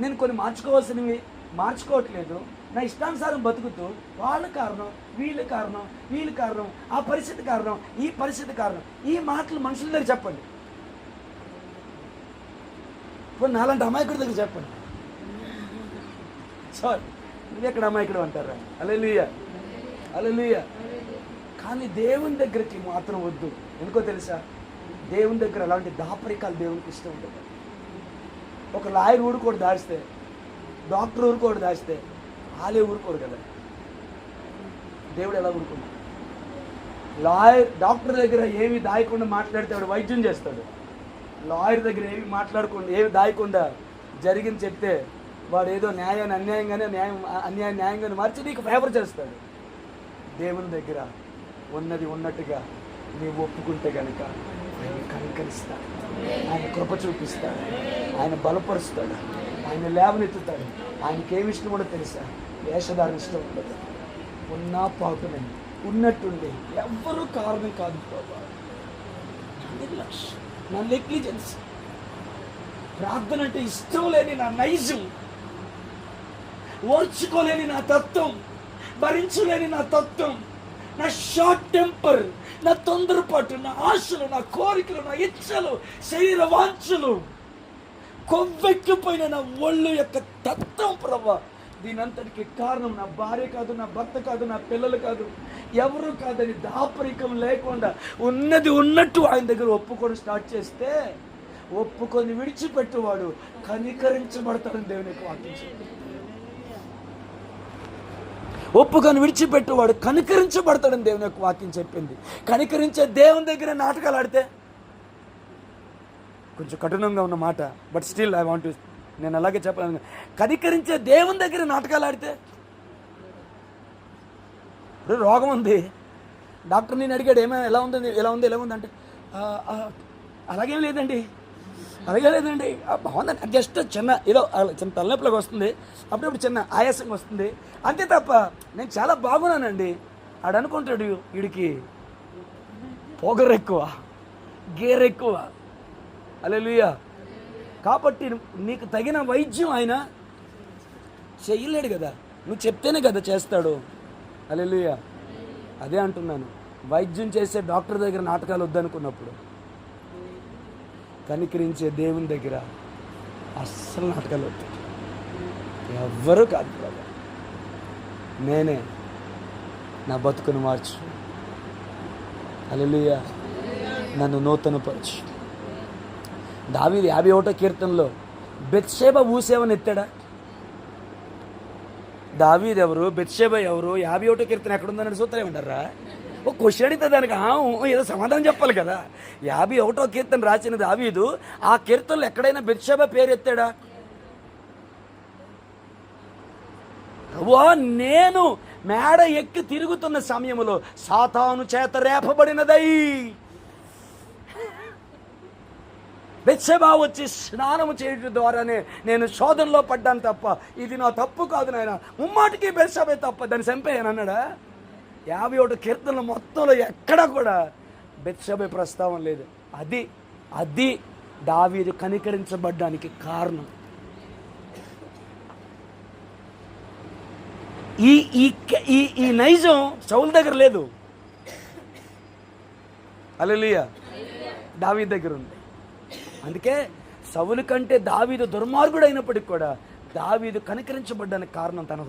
నేను కొన్ని మార్చుకోవాల్సినవి మార్చుకోవట్లేదు, నా ఇష్టానుసారం బతుకుతూ వాళ్ళ కారణం, వీళ్ళ కారణం, వీళ్ళ కారణం, ఆ పరిస్థితి కారణం, ఈ పరిస్థితి కారణం, ఈ మాటలు మనుషుల దగ్గర చెప్పండి. ఇప్పుడు నాలాంటి అమాయకుడి దగ్గర చెప్పండి. సారీ, నువ్వు ఎక్కడ అమాయకుడు అంటారా? హల్లెలూయా హల్లెలూయా. కానీ దేవుని దగ్గరికి మాత్రం వద్దు. ఎందుకో తెలుసా? దేవుని దగ్గర అలాంటి దాపరికాలు దేవునికి ఇష్టం ఉంటుంది. ఒక లాయర్ ఊరుకోడు దాచితే, డాక్టర్ ఊరుకోడు దాచితే, వాళ్ళే ఊరుకోడు కదా. దేవుడు ఎలా ఊరుకున్నాడు? లాయర్ డాక్టర్ దగ్గర ఏమి దాయకుండా మాట్లాడితే వాడు వైద్యం చేస్తాడు. లాయర్ దగ్గర ఏమి దాయకుండా జరిగింది చెప్తే వాడు ఏదో న్యాయంగానే న్యాయంగానే మార్చి నీకు ఫేవర్ చేస్తాడు. దేవుని దగ్గర ఉన్నది ఉన్నట్టుగా నీవు ఒప్పుకుంటే కనుక ఆయన కనికరిస్తాడు, ఆయన కృప చూపిస్తాడు, ఆయన బలపరుస్తాడు, ఆయన లేవనెత్తుతాడు. ఆయనకేమి ఇష్టం కూడా తెలుసా? వేషధారణ ఇష్టం ఉండదు. ఉన్నా పాటునే ఉన్నట్టుండి ఎవ్వరూ కారణం కాదు ప్రభా. నా నెగ్లిజెన్స్, ప్రార్థన అంటే ఇష్టం లేని నా నైజం, ఓర్చుకోలేని నా తత్వం, భరించలేని నా తత్వం, నా షార్ట్ టెంపర్, నా తొందరపాటు, నా ఆశలు, నా కోరికలు, నా ఇచ్చలు, శరీర వాంఛలు, కొవ్వెక్కిపోయిన నా ఒళ్ళు యొక్క తత్వం ప్రభా. దీనంతటికి కారణం నా భార్య కాదు, నా భర్త కాదు, నా పిల్లలు కాదు, ఎవరు కాదని దాపరికం లేకుండా ఉన్నది ఉన్నట్టు ఆయన దగ్గర ఒప్పుకొని స్టార్ట్ చేస్తే, ఒప్పుకొని విడిచిపెట్టువాడు కనికరించబడతాడని దేవుని యొక్క వాక్యం చెప్పింది. ఒప్పుకొని విడిచిపెట్టువాడు కనికరించబడతాడని దేవుని యొక్క వాక్యం చెప్పింది. కనికరించే దేవుని దగ్గర నాటకాలు ఆడితే, కొంచెం కఠినంగా ఉన్న మాట, but still I want to, నేను అలాగే చెప్పాను. కనికరించే దేవుని దగ్గర నాటకాలు ఆడితే, రోగం ఉంది, డాక్టర్ నేను అడిగాడు ఎలా ఉంది అంటే అలాగేం లేదండి బాగుందండి, జస్ట్ చిన్న తలనొప్పిలోకి వస్తుంది, అప్పుడప్పుడు చిన్న ఆయాసంగా వస్తుంది అంతే తప్ప నేను చాలా బాగున్నానండి. ఆడు అనుకుంటాడు వీడికి పొగరు ఎక్కువ, గేర్ ఎక్కువ. హల్లెలూయా. కాబట్టి నీకు తగిన వైద్యం ఆయన చేయలేడు కదా, నువ్వు చెప్తేనే కదా చేస్తాడు. హల్లెలూయా. అదే అంటున్నాను, వైద్యం చేసే డాక్టర్ దగ్గర నాటకాలు వద్దనుకున్నప్పుడు కనికరించే దేవుని దగ్గర అస్సలు నాటకాలు వద్దు. ఎవ్వరూ కాదు ప్రభు, నేనే నా బతుకును మార్చు. హల్లెలూయా. నన్ను నూతనపరచు. దావీదు 51వ కీర్తనలో బెత్షెబ ఊసేవని ఎత్తాడా? దావీదు ఎవరు, బెత్షెబ ఎవరు? 51వ కీర్తన ఎక్కడుందని చూస్తారే ఉంటారా? ఒక క్వశ్చన్ అడిగితే దానికి ఏదో సమాధానం చెప్పాలి కదా. 51వ కీర్తన రాసిన దావీదు ఆ కీర్తనలో ఎక్కడైనా బెత్షెబ పేరు ఎత్తాడా? ప్రభువా, నేను మేడ ఎక్కి తిరుగుతున్న సమయంలో సాతాను చేత రేపబడినదై బెత్షెబా వచ్చి స్నానము చేయడం ద్వారానే నేను శోధనలో పడ్డాను తప్ప ఇది నా తప్పు కాదు నాయన, ముమ్మాటికి బెత్షెబే తప్ప, దాన్ని చంపేయను అన్నాడా? 51 కీర్తనల మొత్తంలో ఎక్కడా కూడా బెత్షెబే ప్రస్తావన లేదు. అది దావీదు కనికరించబడ్డానికి కారణం. ఈ నైజం సౌలు దగ్గర లేదు. హల్లెలూయా. దావీదు దగ్గర ఉంది. అందుకే సౌలు కంటే దావీదు దుర్మార్గుడు అయినప్పటికీ కూడా దావీదు కనికరించబడ్డానికి కారణం తన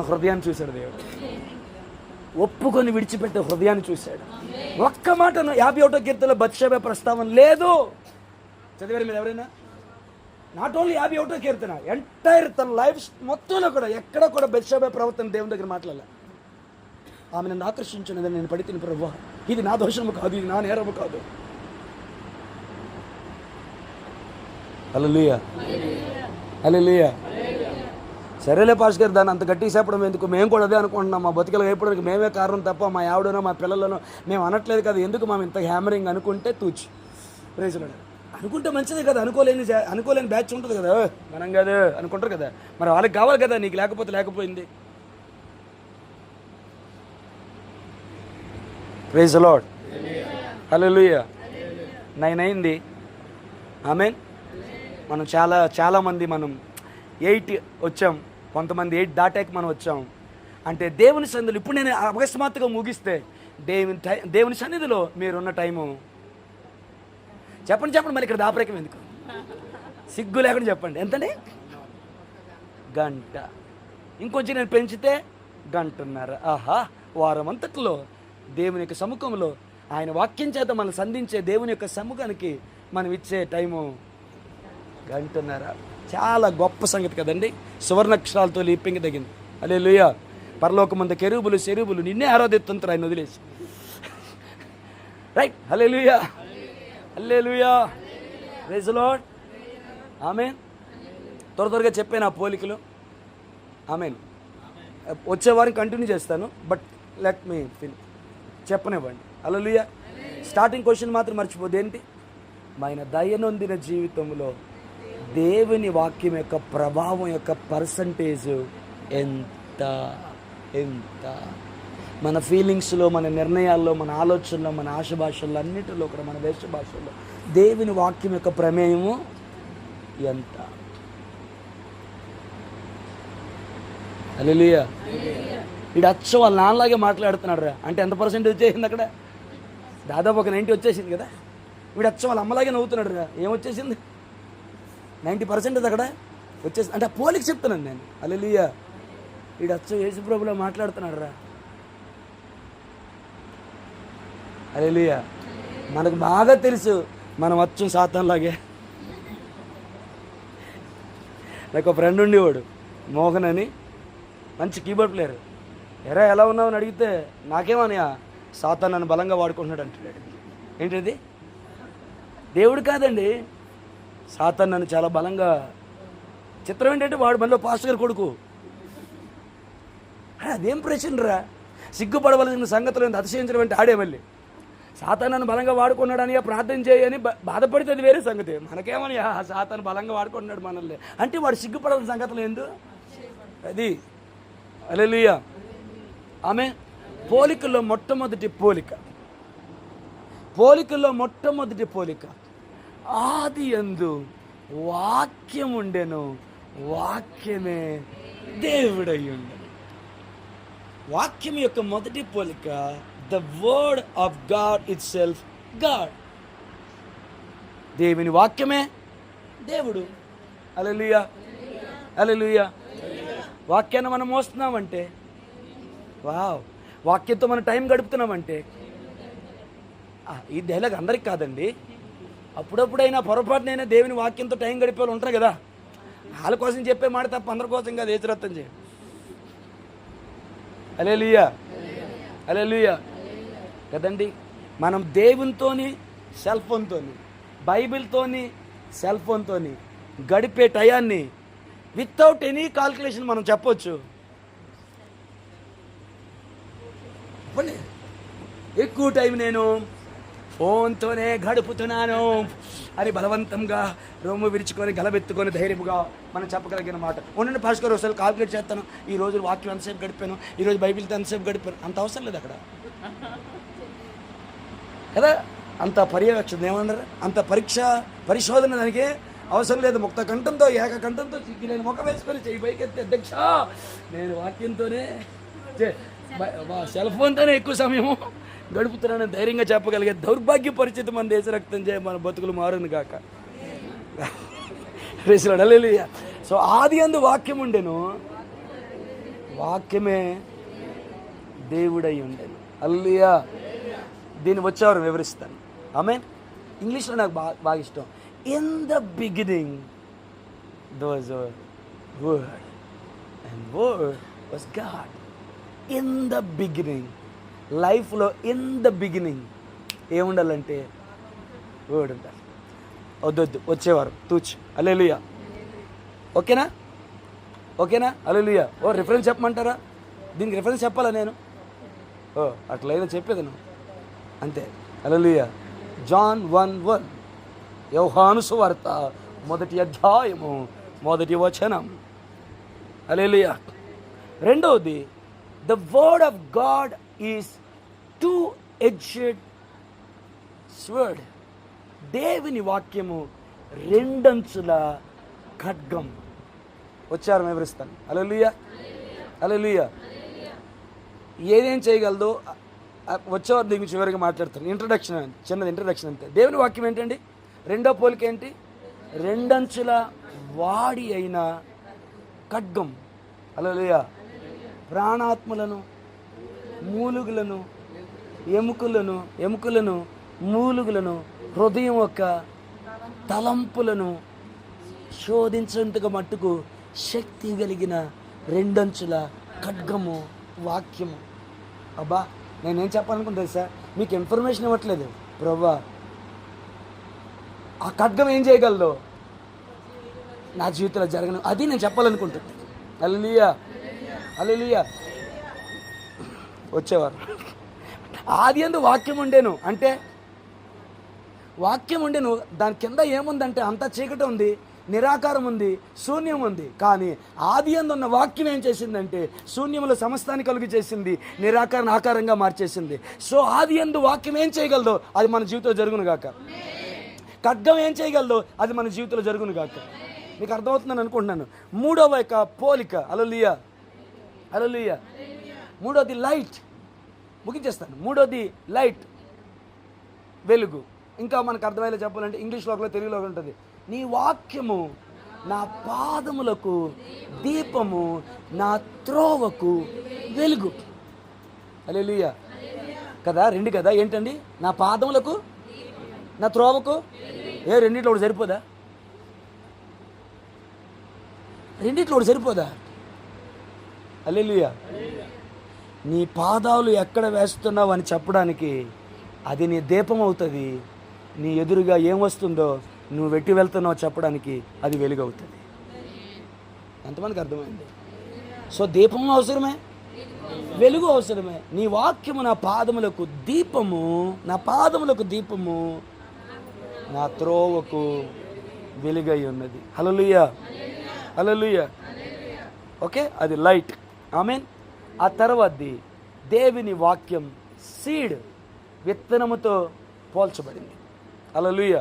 హృదయాన్ని చూశాడు దేవుడు. ఒప్పుకొని విడిచిపెట్టే హృదయాన్ని చూశాడు. ఒక్క మాట 51వ కీర్తనలో బత్షెబ ప్రస్తావన లేదు. చదివారు మీరు ఎవరైనా? నాట్ ఓన్లీ 51వ కీర్తన, ఎంటైర్ తన లైఫ్ మొత్తంలో కూడా ఎక్కడ కూడా బత్షెబ ప్రవర్తన దేవుని దగ్గర మాట్లాడాలి. ఆమె నన్ను ఆకర్షించినదని నేను పడి తిని ప్రభువా, ఇది నా దోషము కాదు, ఇది నా నేరము కాదు. హల్లెలూయా. హల్లెలూయా. సరేలే పాస్ గారు, దాన్ని అంత గట్టిగా చెప్పడం ఎందుకు? మేము కూడా అదే అనుకుంటున్నాం. మా బతుకలు అయిపోవడానికి మేమే కారణం తప్ప మా ఆవిడనో మా పిల్లలను మేము అనట్లేదు కదా. ఎందుకు మేము ఇంత హ్యామరింగ్ అనుకుంటే తూచి ప్రేజులాడు అనుకుంటే మంచిదే కదా. అనుకోలేని బ్యాచ్ ఉంటుంది కదా, మనం కాదు అనుకుంటారు కదా. మరి వాళ్ళకి కావాలి కదా, నీకు లేకపోతే లేకపోయింది. Praise the lord. హల్లెలూయా. 9 అయింది. ఆమేన్. మనం చాలామంది మనం 8 వచ్చాం, కొంతమంది 8 దాటాక మనం వచ్చాం. అంటే దేవుని సన్నిధిలో ఇప్పుడు నేను అకస్మాత్తుగా ముగిస్తే దేవుని సన్నిధిలో మీరున్న టైము చెప్పండి మరి ఇక్కడ దాపరేకం ఎందుకు? సిగ్గు లేకుండా చెప్పండి. ఎంతండి? గంట. ఇంకొంచెం నేను పెంచితే 1.5 గంట. ఆహా, వారం అంతట్లో దేవుని యొక్క సముఖంలో ఆయన వాక్యం చేత మనం సంధించే దేవుని యొక్క సముఖానికి మనం ఇచ్చే టైము 1.5 గంట. చాలా గొప్ప సంగతి కదండి. సువర్ణాక్షరాలతో లిప్పింగ్ తగింది. హల్లెలూయా. పరలోకమందు కెరూబులు శెరూబులు నిన్నే ఆరాధిస్తుంటారు ఆయన వదిలేసి. Right. Hallelujah, hallelujah, praise the Lord. Amen. త్వరగా చెప్పాను ఆ పోలికలు. ఆమేన్. వచ్చే వారం కంటిన్యూ చేస్తాను, బట్ లెట్ మీ చెప్పనివ్వండి. హల్లెలూయా. స్టార్టింగ్ క్వశ్చన్ మాత్రం మర్చిపోద్దు. ఏంటి? మన దయనొందిన జీవితంలో దేవుని వాక్యం యొక్క ప్రభావం యొక్క పర్సంటేజ్ ఎంత? మన ఫీలింగ్స్లో, మన నిర్ణయాల్లో, మన ఆలోచనలో, మన ఆశ భాషల్లో, అన్నిటిలో కూడా, మన వేష భాషల్లో దేవుని వాక్యం యొక్క ప్రమేయము ఎంత? హల్లెలూయా. వీడు అచ్చం వాళ్ళ నాన్నలాగే మాట్లాడుతున్నాడు రా అంటే ఎంత పర్సెంటేజ్ వచ్చేసింది అక్కడ? దాదాపు ఒక 90 వచ్చేసింది కదా. వీడు అచ్చం వాళ్ళ అమ్మలాగే నవ్వుతున్నాడు రా. ఏమొచ్చేసింది? 90% అక్కడ వచ్చేసి అంటే ఆ పోలికి చెప్తున్నాను నేను. హల్లెలూయా. వీడు అచ్చం యేసుప్రభులో మాట్లాడుతున్నాడు రా. హల్లెలూయా. మనకు బాగా తెలుసు మనం అచ్చం సాతాన్లాగే. నాకు ఒక ఫ్రెండ్ ఉండేవాడు, మోహన్ అని, మంచి కీబోర్డ్ ప్లేయర్. ఎరా ఎలా ఉన్నావు అని అడిగితే నాకేమనియా సాతాన్ నన్ను బలంగా వాడుకుంటున్నాడు అంటున్నాడు. ఏంటిది? దేవుడు కాదండి, సాతాన్ నన్ను చాలా బలంగా. చిత్రం ఏంటంటే వాడు మనలో పాస్టర్ గారి కొడుకు. అదేం ప్రశ్న రా? సిగ్గుపడవలసిన సంగతులు అతిశయించడం అంటే ఆడే మళ్ళీ సాతాన్ నన్ను బలంగా వాడుకున్నాడని ప్రార్థన చేయని బాధపడితే అది వేరే సంగతి. మనకేమని సాతాన్ బలంగా వాడుకుంటున్నాడు మనల్ని అంటే వాడు సిగ్గుపడవలసిన సంగతులు ఏందో అది. హల్లెలూయా. ఆమె పోలికల్లో మొట్టమొదటి పోలిక ఆది యందు వాక్యం ఉండెను, వాక్యమే దేవుడయ్యుండెను. వాక్యం యొక్క మొదటి పోలిక the word of God it self God. దేవుని వాక్యమే దేవుడు. హల్లెలూయా, హల్లెలూయా. వాక్యాన్ని మనం మోస్తున్నామంటే, వావ్, వాక్యంతో మనం టైం గడుపుతున్నామంటే, ఈ డైలాగ్ అందరికి కాదండి, అప్పుడప్పుడైనా పొరపాటునైనా దేవుని వాక్యంతో టైం గడిపే వాళ్ళు ఉంటారు కదా, వాళ్ళ కోసం చెప్పే మాట తప్ప అందరి కోసం కాదు. ఏచురత్తం చేయ. హల్లెలూయా, హల్లెలూయా కదండి. మనం దేవునితోని, సెల్ ఫోన్తోని, బైబిల్తోని, సెల్ ఫోన్తోని గడిపే టయాన్ని వితౌట్ ఎనీ కాల్కులేషన్ మనం చెప్పొచ్చు. ఎక్కువ టైం నేను ఫోన్తోనే గడుపుతున్నాను అని బలవంతంగా రొమ్ము విరుచుకొని గలబెత్తుకొని ధైర్యముగా మనం చెప్పగలిగిన మాట. ఉండండి భాస్కర్ ఒకసారి కాల్కులేట్ చేస్తాను, ఈ రోజు వాక్యం ఎంతసేపు గడిపాను, ఈరోజు బైబిల్తో ఎంతసేపు గడిపాను. అంత అవసరం లేదు అక్కడ కదా. అంత పర్యవేక్షణ ఏమన్నారు, అంత పరిశోధన దానికి అవసరం లేదు. ముక్త కంఠంతో, ఏకకంఠంతో సిగ్గులేని ముఖం వేసుకొని చెయ్యి పైకెత్తి, అధ్యక్ష నేను వాక్యంతోనే, సెల్ ఫోన్తోనే ఎక్కువ సమయము గడుపుతున్నానని ధైర్యంగా చెప్పగలిగే దౌర్భాగ్య పరిస్థితి మన దేశ రక్తం చేయ మన బతుకులు మారును కాక. హల్లెలూయా. సో ఆది యందు వాక్యం ఉండెను, వాక్యమే దేవుడై ఉండెను. హల్లెలూయా. దీన్ని వచ్చేవారు వివరిస్తాను. ఆమేన్. ఇంగ్లీష్లో నాకు బాగా ఇష్టం. In the beginning there was a word and word was God. In the beginning, లైఫ్లో ఇన్ ద బిగినింగ్ ఏముండాలంటే వర్డ్ ఉండాలి. వద్దొద్దు, వచ్చేవారు తూచి. హల్లెలూయా. ఓకేనా? హల్లెలూయా. రిఫరెన్స్ చెప్పమంటారా? దీనికి రిఫరెన్స్ చెప్పాలా నేను? అట్లయినా చెప్పేది నువ్వు అంతే. హల్లెలూయా. జాన్ 1:1, యోహాను సువార్త 1వ అధ్యాయము 1వ వచనం. హల్లెలూయా. రెండవది, the word of God is two-edged sword. దేవుని వాక్యము రెండంచుల ఖడ్గం. వచ్చారు వివరిస్తాను. హల్లెలూయా, హల్లెలూయా. ఏదేం చేయగలదో వచ్చేవారు దీనికి చివరిగా మాట్లాడతాను. ఇంట్రడక్షన్, చిన్నది ఇంట్రడక్షన్ అంతే. దేవుని వాక్యం ఏంటండి? రెండో పోలిక ఏంటి? రెండంచుల వాడి అయిన ఖడ్గం. హల్లెలూయా. ప్రాణాత్మలను, మూలుగులను, ఎముకలను, మూలుగులను, హృదయం యొక్క తలంపులను శోధించేంతగా మట్టుకు శక్తి కలిగిన రెండంచుల ఖడ్గము వాక్యము. అబ్బా, నేనేం చెప్పాలనుకుంటా సార్, మీకు ఇన్ఫర్మేషన్ ఇవ్వట్లేదు. ప్రభువా, ఆ ఖడ్గం ఏం చేయగలదో నా జీవితంలో జరగను, అది నేను చెప్పాలనుకుంటుంది. హల్లెలూయా, హల్లెలూయా. వచ్చేవారు ఆది యందు వాక్యం ఉండేను అంటే, వాక్యం ఉండేను, దాని కింద ఏముందంటే అంత చీకటి ఉంది, నిరాకారం ఉంది, శూన్యం ఉంది. కానీ ఆది యందు ఉన్న వాక్యం ఏం చేసిందంటే శూన్యములో సమస్తాన్ని కలుగు చేసింది, నిరాకారం ఆకారంగా మార్చేసింది. సో ఆది యందు వాక్యం ఏం చేయగలదో అది మన జీవితంలో జరుగును గాక. ఖడ్గం ఏం చేయగలదో అది మన జీవితంలో జరుగును గాక. మీకు అర్థమవుతుందని అనుకుంటున్నాను. మూడవ యొక్క పోలిక, హల్లెలూయా, హల్లెలూయా. మూడోది లైట్. ముగించేస్తాను. మూడోది లైట్, వెలుగు. ఇంకా మనకు అర్థమయ్యేలా చెప్పాలంటే ఇంగ్లీష్లో తెలుగులో ఉంటుంది. నీ వాక్యము నా పాదములకు దీపము, నా త్రోవకు వెలుగు. హల్లెలూయా కదా, రెండు కదా. ఏంటండి? నా పాదములకు, నా త్రోవకు. రెండిట్లో ఒకటి సరిపోదా? రెండిట్లో ఒకటి సరిపోదా? హల్లెలూయా. నీ పాదాలు ఎక్కడ వేస్తున్నావు అని చెప్పడానికి అది నీ దీపం అవుతుంది. నీ ఎదురుగా ఏం వస్తుందో, నువ్వు వెట్టి వెళ్తున్నావు చెప్పడానికి అది వెలుగు అవుతుంది. ఎంతమందికి అర్థమైంది? సో దీపము అవసరమే, వెలుగు అవసరమే. నీ వాక్యము నా పాదములకు దీపము, నా పాదములకు దీపము, నా త్రోవకు వెలుగై ఉన్నది. హల్లెలూయా, హల్లెలూయా. ఓకే, అది లైట్. ఆమేన్. ఆ తర్వాతది దేవుని వాక్యం సీడ్, విత్తనముతో పోల్చబడింది. హల్లెలూయా,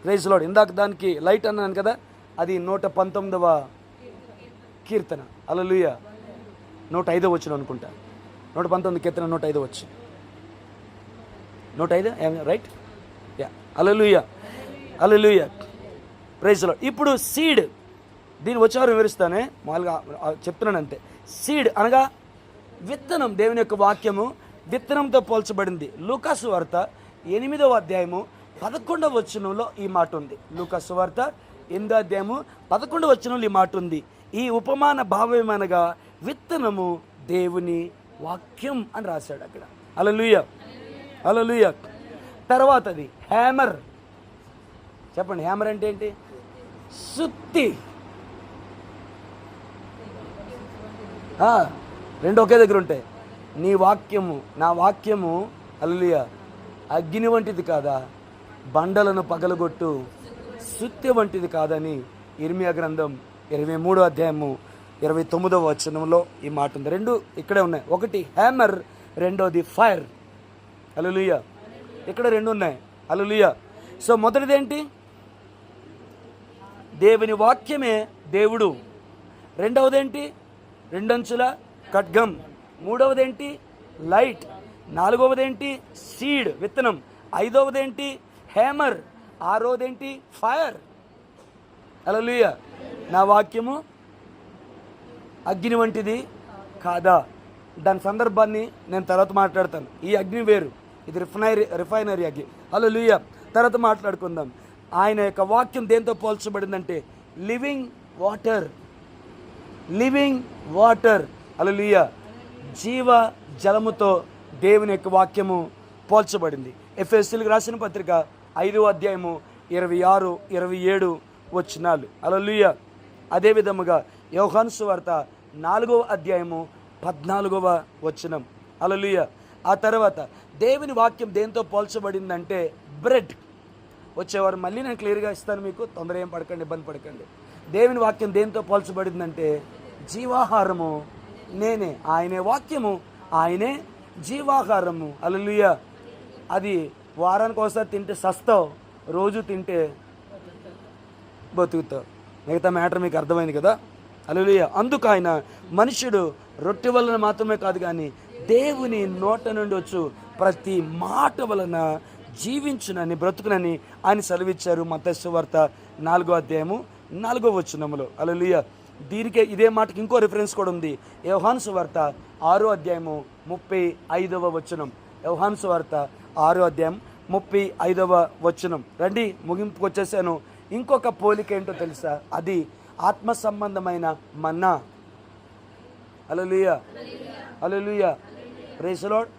ప్రైజ్ లార్డ్. ఇందాక దానికి లైట్ అన్నాను కదా, అది 119వ కీర్తన. హల్లెలూయా, 105వ వచనం అనుకుంటా. 119 కీర్తన 105వ వచనం. 105 రైట్? యా, హల్లెలూయా, హల్లెలూయా, ప్రైజ్ లార్డ్. ఇప్పుడు సీడ్, దీని ఉచ్చారం వివరిస్తానే, మామూలుగా చెప్తున్నాను అంతే. సీడ్ అనగా విత్తనం. దేవుని యొక్క వాక్యము విత్తనంతో పోల్చబడింది. లూకాసు వార్త 8వ అధ్యాయము 11వ వచనంలో ఈ మాట ఉంది. లూకాసు వార్త 8వ అధ్యాయము 11వ వచనంలో ఈ మాట ఉంది. ఈ ఉపమాన భావమనగా విత్తనము దేవుని వాక్యం అని రాశాడు అక్కడ. హల్లెలూయా, హల్లెలూయా. తర్వాతది హ్యామర్. చెప్పండి, హ్యామర్ అంటే ఏంటి? సుత్తి. రెండు ఒకే దగ్గర ఉంటాయి. నీ వాక్యము, నా వాక్యము, హల్లెలూయా, అగ్ని వంటిది కాదా, బండలను పగలగొట్టు సుత్తి వంటిది కాదని ఇర్మియా గ్రంథం 23వ అధ్యాయము 29వ వచనంలో ఈ మాట ఉంది. రెండు ఇక్కడే ఉన్నాయి. ఒకటి హ్యామర్, రెండోది ఫైర్. హల్లెలూయా, ఇక్కడ రెండు ఉన్నాయి. హల్లెలూయా. సో మొదటిది ఏంటి? దేవుని వాక్యమే దేవుడు. రెండవది ఏంటి? రెండంచుల ఖడ్గం. మూడవది ఏంటి? లైట్. నాలుగవది ఏంటి? సీడ్, విత్తనం. ఐదవది ఏంటి? హ్యామర్. ఆరవది ఏంటి? ఫైర్. హల్లెలూయా. నా వాక్యము అగ్ని వంటిది కాదా? దాని సందర్భాన్ని నేను తర్వాత మాట్లాడతాను. ఈ అగ్ని వేరు, ఇది రిఫైనరీ అగ్ని. హల్లెలూయా. తర్వాత మాట్లాడుకుందాం. ఆయన యొక్క వాక్యం దేంతో పోల్చబడిందంటే లివింగ్ వాటర్, లివింగ్ వాటర్. హల్లెలూయా. జీవ జలముతో దేవుని యొక్క వాక్యము పోల్చబడింది. ఎఫెసీయులకు రాసిన పత్రిక 5వ అధ్యాయము 26, 27 వచనాలు. హల్లెలూయా. అదే విధముగా యోహాను సువార్త 4వ అధ్యాయము 14వ వచనం. హల్లెలూయా. ఆ తర్వాత దేవుని వాక్యం దేంతో పోల్చబడిందంటే బ్రెడ్. వచ్చేవారు మళ్ళీ నేను క్లియర్గా ఇస్తాను మీకు, తొందర ఏం పడకండి, ఇబ్బంది పడకండి. దేవుని వాక్యం దేంతో పోల్చబడిందంటే జీవాహారము నేనే. ఆయనే వాక్యము, ఆయనే జీవాహారము. హల్లెలూయా. అది వారానికి ఒకసారి తింటే సస్తావు, రోజు తింటే బతుకుతావు. మిగతా మ్యాటర్ మీకు అర్థమైంది కదా. హల్లెలూయా. అందుకు ఆయన మనుషుడు రొట్టె వలన మాత్రమే కాదు కానీ దేవుని నోట నుండి వచ్చు ప్రతి మాట వలన జీవించునని, బ్రతుకునని ఆయన సెలవిచ్చారు. మత్తయి సువార్త 4వ అధ్యాయము 4వ వచనములో. హల్లెలూయా. దీనికే ఇదే మాటకి ఇంకో రిఫరెన్స్ కూడా ఉంది. యోహాను సువార్త 6వ అధ్యాయము 35వ వచనం. యోహాను సువార్త 6వ అధ్యాయం 35వ వచనం. రండి, ముగింపుకు వచ్చేసాను. ఇంకొక పోలిక ఏంటో తెలుసా? అది ఆత్మ సంబంధమైన manna. Hallelujah. Hallelujah. Praise the Lord.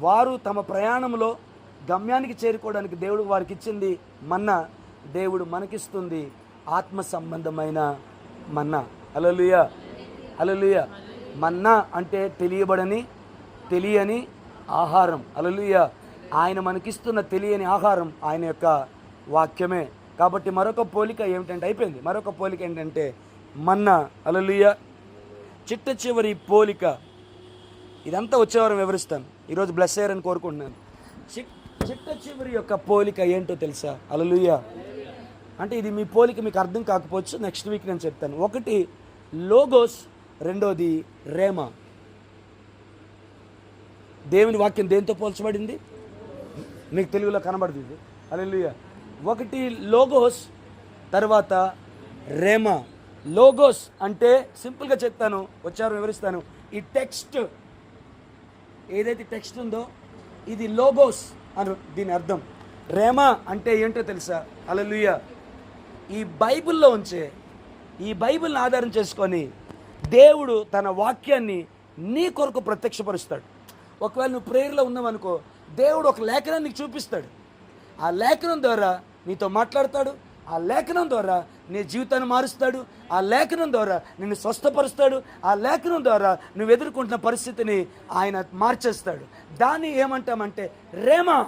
వారు తమ ప్రయాణంలో గమ్యానికి చేరుకోవడానికి దేవుడు వారికి ఇచ్చింది మన్నా. దేవుడు మనకిస్తుంది ఆత్మ సంబంధమైన మన్నా. హల్లెలూయా, హల్లెలూయా. మన్నా అంటే తెలియని ఆహారం. హల్లెలూయా. ఆయన మనకిస్తున్న తెలియని ఆహారం ఆయన యొక్క వాక్యమే. కాబట్టి మరొక పోలిక ఏమిటంటే, అయిపోయింది. మరొక పోలిక ఏంటంటే మన్నా. హల్లెలూయా. చిట్ట చివరి పోలిక, ఇదంతా వచ్చేవారం వివరిస్తాను. ఈరోజు బ్లెస్ అయ్యారని కోరుకుంటున్నాను. చిట్ట చివరి యొక్క పోలిక ఏంటో తెలుసా? హల్లెలూయా. అంటే ఇది మీ పోలిక మీకు అర్థం కాకపోవచ్చు, నెక్స్ట్ వీక్ నేను చెప్తాను. ఒకటి లోగోస్, రెండోది రేమా. దేవుని వాక్యం దేంతో పోల్చబడింది? మీకు తెలుగులో కనబడుతుంది. హల్లెలూయా. ఒకటి లోగోస్, తర్వాత రేమా. లోగోస్ అంటే సింపుల్గా చెప్తాను, వచ్చారు వివరిస్తాను. ఈ టెక్స్ట్ ఏదైతే టెక్స్ట్ ఉందో ఇది లోగోస్ అని దీని అర్థం. రేమా అంటే ఏంటో తెలుసా? హల్లెలూయా. ఈ బైబిల్లో ఉంచే, ఈ బైబిల్ని ఆధారం చేసుకొని దేవుడు తన వాక్యాన్ని నీ కొరకు ప్రత్యక్షపరుస్తాడు. ఒకవేళ నువ్వు ప్రేయర్లో ఉన్నావనుకో, దేవుడు ఒక లేఖనాన్ని నీకు చూపిస్తాడు. ఆ లేఖనం ద్వారా నీతో మాట్లాడతాడు. ఆ లేఖనం ద్వారా నీ జీవితాన్ని మారుస్తాడు. ఆ లేఖనం ద్వారా నిన్ను స్వస్థపరుస్తాడు. ఆ లేఖనం ద్వారా నువ్వు ఎదుర్కొంటున్న పరిస్థితిని ఆయన మార్చేస్తాడు. దాన్ని ఏమంటామంటే రేమా.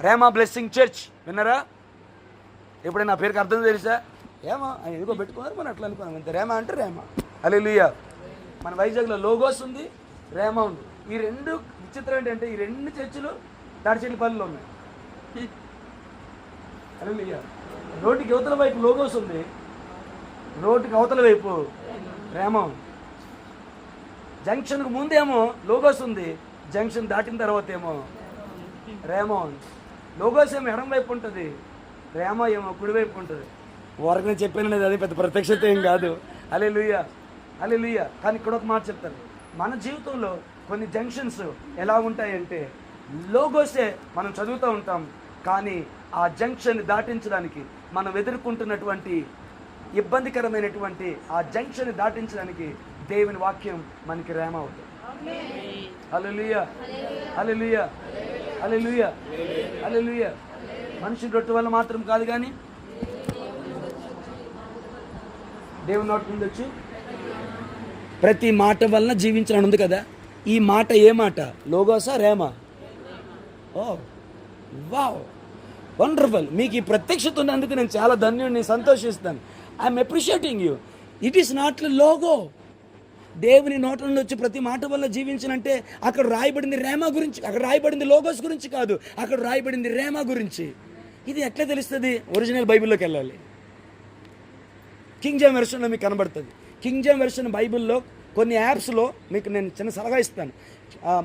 రేమా బ్లెస్సింగ్ చర్చ్ విన్నారా? ఎప్పుడైనా నా పేరుకి అర్థం తెలుసా? ఏమా ఆయన ఎందుకో పెట్టుకున్నారు, మనం అట్లా అనుకున్నాం అంతే. రేమా అంటే రేమా. హల్లెలూయా. మన వైజాగ్లో లోగోస్ ఉంది, రేమా ఉంది. ఈ రెండు విచిత్రం ఏంటంటే ఈ రెండు చర్చిలు తాడిచెట్లపల్లిలో ఉన్నాయి. హల్లెలూయా. రోడ్డుకి అవతల వైపు లోగోస్ ఉంది, రోడ్డుకి అవతల వైపు రేమా ఉంది. జంక్షన్కు ముందేమో లోగోస్ ఉంది, జంక్షన్ దాటిన తర్వాత ఏమో రేమా ఉంది. లోగోస్ ఏమో ఎడం వైపు ఉంటుంది, రేమా ఏమో కుడివైపు ఉంటుంది. వరకు నేను చెప్పాను, అది పెద్ద ప్రత్యక్షత ఏం కాదు. హల్లెలూయా, హల్లెలూయా. కానీ ఇక్కడ ఒక మాట చెప్తాను, మన జీవితంలో కొన్ని జంక్షన్స్ ఎలా ఉంటాయంటే లోగోసే మనం చదువుతూ ఉంటాం, కానీ ఆ జంక్షన్ దాటించడానికి మనం ఎదుర్కొంటున్నటువంటి ఇబ్బందికరమైనటువంటి ఆ జంక్షన్ దాటించడానికి దేవుని వాక్యం మనకి రేమా అవుతుంది. హల్లెలూయా, హల్లెలూయా, హల్లెలూయా, హల్లెలూయా. మనిషి రొట్టె వల్ల మాత్రం కాదు, కానీ దేవుని నోటి నుండి వచ్చు ప్రతి మాట వలన జీవించాలని ఉంది కదా. ఈ మాట ఏ మాట? లోగోసా, రేమా? ఓ వావ్, వండర్ఫుల్. మీకు ఈ ప్రత్యక్షత ఉన్నందుకు నేను చాలా ధన్యుడిని, సంతోషిస్తాను. I'm appreciating you. It is not logo. దేవుని నోట నుండి వచ్చి ప్రతి మాట వల్ల జీవించనంటే అక్కడ రాయబడింది రేమా గురించి, అక్కడ రాయబడింది లోగోస్ గురించి కాదు, అక్కడ రాయబడింది రేమా గురించి. ఇది ఎట్లా తెలుస్తుంది? ఒరిజినల్ బైబిల్లోకి వెళ్ళాలి. కింగ్ జేమ్స్ వెర్షన్లో మీకు కనబడుతుంది. కింగ్ జేమ్స్ వెర్షన్ బైబిల్లో కొన్ని యాప్స్లో మీకు నేను చిన్న సలహా ఇస్తాను.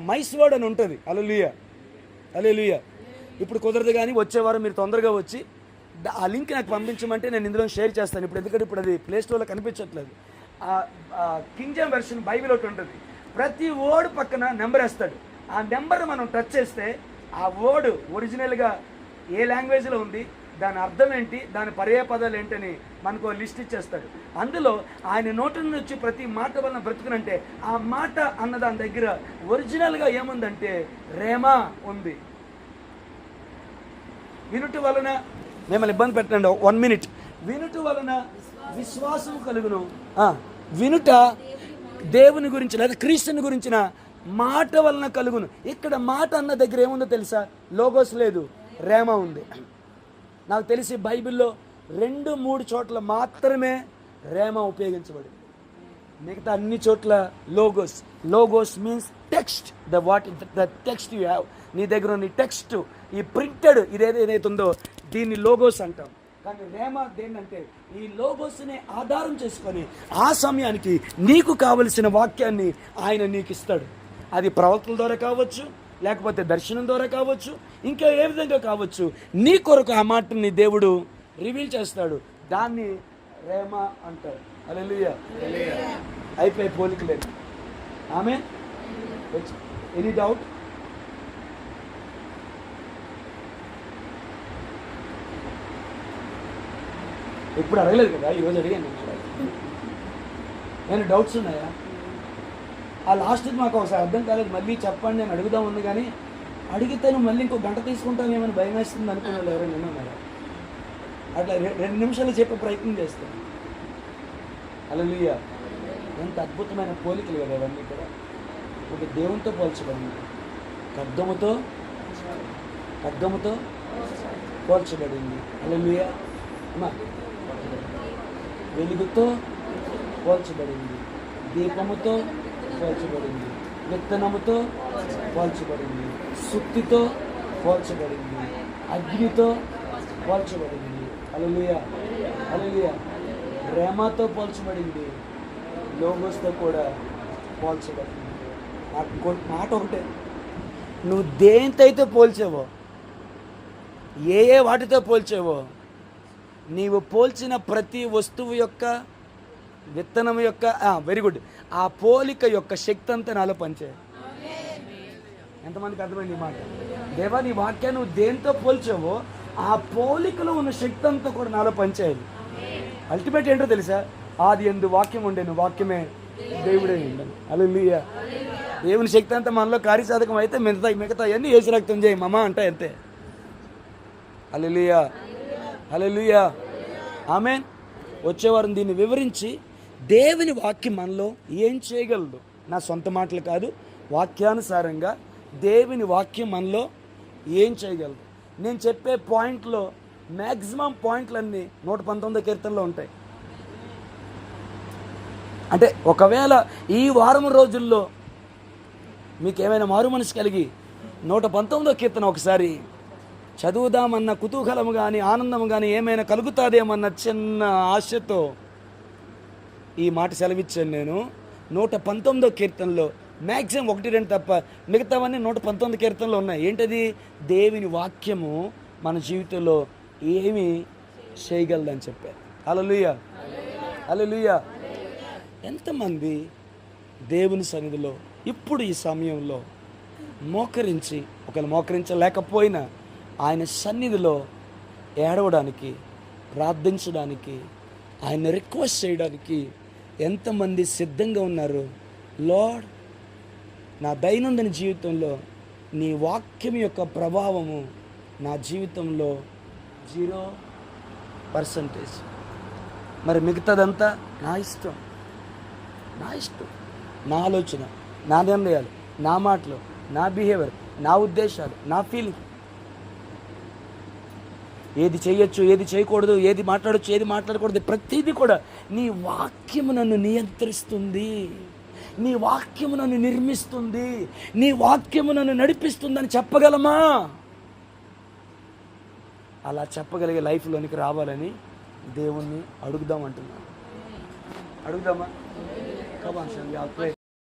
మైస్ వర్డ్ అని ఉంటుంది. హల్లెలూయా, హల్లెలూయా. ఇప్పుడు కుదరదు, కానీ వచ్చేవారం మీరు తొందరగా వచ్చి ఆ లింక్ నాకు పంపించమంటే నేను ఇందులో షేర్ చేస్తాను. ఇప్పుడు ఎందుకంటే ఇప్పుడు అది ప్లే స్టోర్లో కనిపించట్లేదు. కింగ్ జేమ్స్ వెర్షన్ బైబిల్ ఒకటి ఉంటుంది. ప్రతి వర్డ్ పక్కన నెంబర్ వేస్తాడు. ఆ నెంబర్ మనం టచ్ చేస్తే ఆ వర్డ్ ఒరిజినల్గా ఏ లాంగ్వేజ్లో ఉంది, దాని అర్థం ఏంటి, దాని పర్యాయ పదాలు ఏంటని మనకు లిస్ట్ ఇచ్చేస్తాడు. అందులో ఆయన నోటి నుంచి వచ్చి ప్రతి మాట వలన బ్రతుకునంటే ఆ మాట అన్న దాని దగ్గర ఒరిజినల్గా ఏముందంటే రేమా ఉంది. వినుట వలన, మిమ్మల్ని ఇబ్బంది పెట్టండి 1 minute. వినుట వలన విశ్వాసం కలుగును. వినుట దేవుని గురించి లేదా క్రీస్తుని గురించిన మాట వలన కలుగును. ఇక్కడ మాట అన్న దగ్గర ఏముందో తెలుసా? లోగోస్ లేదు, రేమా ఉంది. నాకు తెలిసి బైబిల్లో 2-3 చోట్ల మాత్రమే రేమా ఉపయోగించబడింది. మిగతా అన్ని చోట్ల logos. Logos means text. The text you have. నీ దగ్గర నీ టెక్స్ట్, ఈ ప్రింటెడ్ ఇదేదైతే ఉందో దీన్ని లోగోస్ అంటాం. కానీ రేమా దేనంటే ఈ లోగోస్ని ఆధారం చేసుకొని ఆ సమయానికి నీకు కావలసిన వాక్యాన్ని ఆయన నీకు ఇస్తాడు. అది ప్రవక్తల ద్వారా కావచ్చు, లేకపోతే దర్శనం ద్వారా కావచ్చు, ఇంకా ఏ విధంగా కావచ్చు. నీ కొరకు ఆ మాటని దేవుడు రివీల్ చేస్తాడు. దాన్ని రేమా అంటారు. హల్లెలూయా. అయిపోయి పోలిక లేదు. ఆమేన్. Any doubt? ఎప్పుడు అడగలేదు కదా, ఈరోజు అడిగాను. ఏమైనా డౌట్స్ ఉన్నాయా? ఆ లాస్ట్కి మాకు ఒకసారి అర్థం కాలేదు, మళ్ళీ చెప్పండి నేను అడుగుదాం ఉంది, కానీ అడిగితే నువ్వు మళ్ళీ ఇంకో గంట తీసుకుంటావేమని భయం వేస్తుంది అనుకున్న వాళ్ళు ఎవరైనా ఉన్నారా? అట్లా 2 నిమిషాలు చెప్పే ప్రయత్నం చేస్తాను. హల్లెలూయా. ఎంత అద్భుతమైన పోలికలు కదా అవన్నీ కూడా. ఒక దేవునితో పోల్చబడింది, ఖడ్గముతో పోల్చబడింది. హల్లెలూయా. అమ్మా, వెలుగుతో పోల్చబడింది, దీపముతో పోల్చబడింది, విత్తనముతో పోల్చబడింది, సుత్తితో పోల్చబడింది, అగ్నితో పోల్చబడింది. హల్లెలూయా. హల్లెలూయా. ప్రేమతో పోల్చబడింది, లోగోస్తో కూడా పోల్చబడింది. మాట ఒకటే, నువ్వు దేనితో పోల్చావో, ఏ వాటితో పోల్చావో, నీవు పోల్చిన ప్రతి వస్తువు యొక్క, విత్తనం యొక్క, వెరీ గుడ్, ఆ పోలిక యొక్క శక్తి అంతా నాలో పనిచేయాలి. ఎంతమందికి అర్థమైంది ఈ మాట? దేవా, నీ వాక్యాన్ని నువ్వు దేనితో పోల్చావో ఆ పోలికలో ఉన్న శక్తి అంతా కూడా నాలో పనిచేయాలి. అల్టిమేట్ ఏంటో తెలుసా? ఆది యందు వాక్యం ఉండేను, వాక్యమే దేవుడే ఉండను. హల్లెలూయా. దేవుని శక్తి అంతా మనలో కార్యసాధకం అయితే మిగతా అన్నీ యేసు రక్తం చేయి మమా అంటే అంతే. హల్లెలూయా. హల్లెలూయా. ఆమేన్. వచ్చేవారం దీన్ని వివరించి దేవుని వాక్యం మనలో ఏం చేయగలదు, నా సొంత మాటలు కాదు, వాక్యానుసారంగా దేవుని వాక్యం మనలో ఏం చేయగలదు. నేను చెప్పే పాయింట్లో మ్యాక్సిమం పాయింట్లన్నీ 119 కీర్తనలో ఉంటాయి. అంటే ఒకవేళ ఈ వారం రోజుల్లో మీకు ఏమైనా మారు మనసు కలిగి 119 కీర్తన ఒకసారి చదువుదామన్న కుతూహలము కానీ ఆనందం కానీ ఏమైనా కలుగుతాదేమన్న చిన్న ఆశతో ఈ మాట సెలవిచ్చాను నేను. 119 కీర్తనలో మ్యాక్సిమం 1-2 తప్ప మిగతావన్నీ 119 కీర్తనలు ఉన్నాయి. ఏంటది? దేవుని వాక్యము మన జీవితంలో ఏమి చేయగలదని చెప్పారు. హల్లెలూయా. హల్లెలూయా. ఎంతమంది దేవుని సన్నిధిలో ఇప్పుడు ఈ సమయంలో మోకరించి, ఒకవేళ మోకరించలేకపోయినా ఆయన సన్నిధిలో ఏడవడానికి, ప్రార్థించడానికి, ఆయన రిక్వెస్ట్ చేయడానికి ఎంతమంది సిద్ధంగా ఉన్నారు? లార్డ్, నా దైనందిన జీవితంలో నీ వాక్యం యొక్క ప్రభావము నా జీవితంలో 0%. మరి మిగతాదంతా నా ఇష్టం, నా ఆలోచన, నా నిర్ణయాలు, నా మాటలు, నా బిహేవియర్, నా ఉద్దేశాలు, నా ఫీలింగ్. ఏది చేయొచ్చు, ఏది చేయకూడదు, ఏది మాట్లాడచ్చు, ఏది మాట్లాడకూడదు, ప్రతిదీ కూడా నీ వాక్యము నన్ను నియంత్రిస్తుంది, నీ వాక్యము నన్ను నిర్మిస్తుంది, నీ వాక్యము నన్ను నడిపిస్తుందని చెప్పగలమా? అలా చెప్పగలిగే లైఫ్లోనికి రావాలని దేవుణ్ణి అడుగుదామంటున్నాను. అడుగుదామా? కమాన్.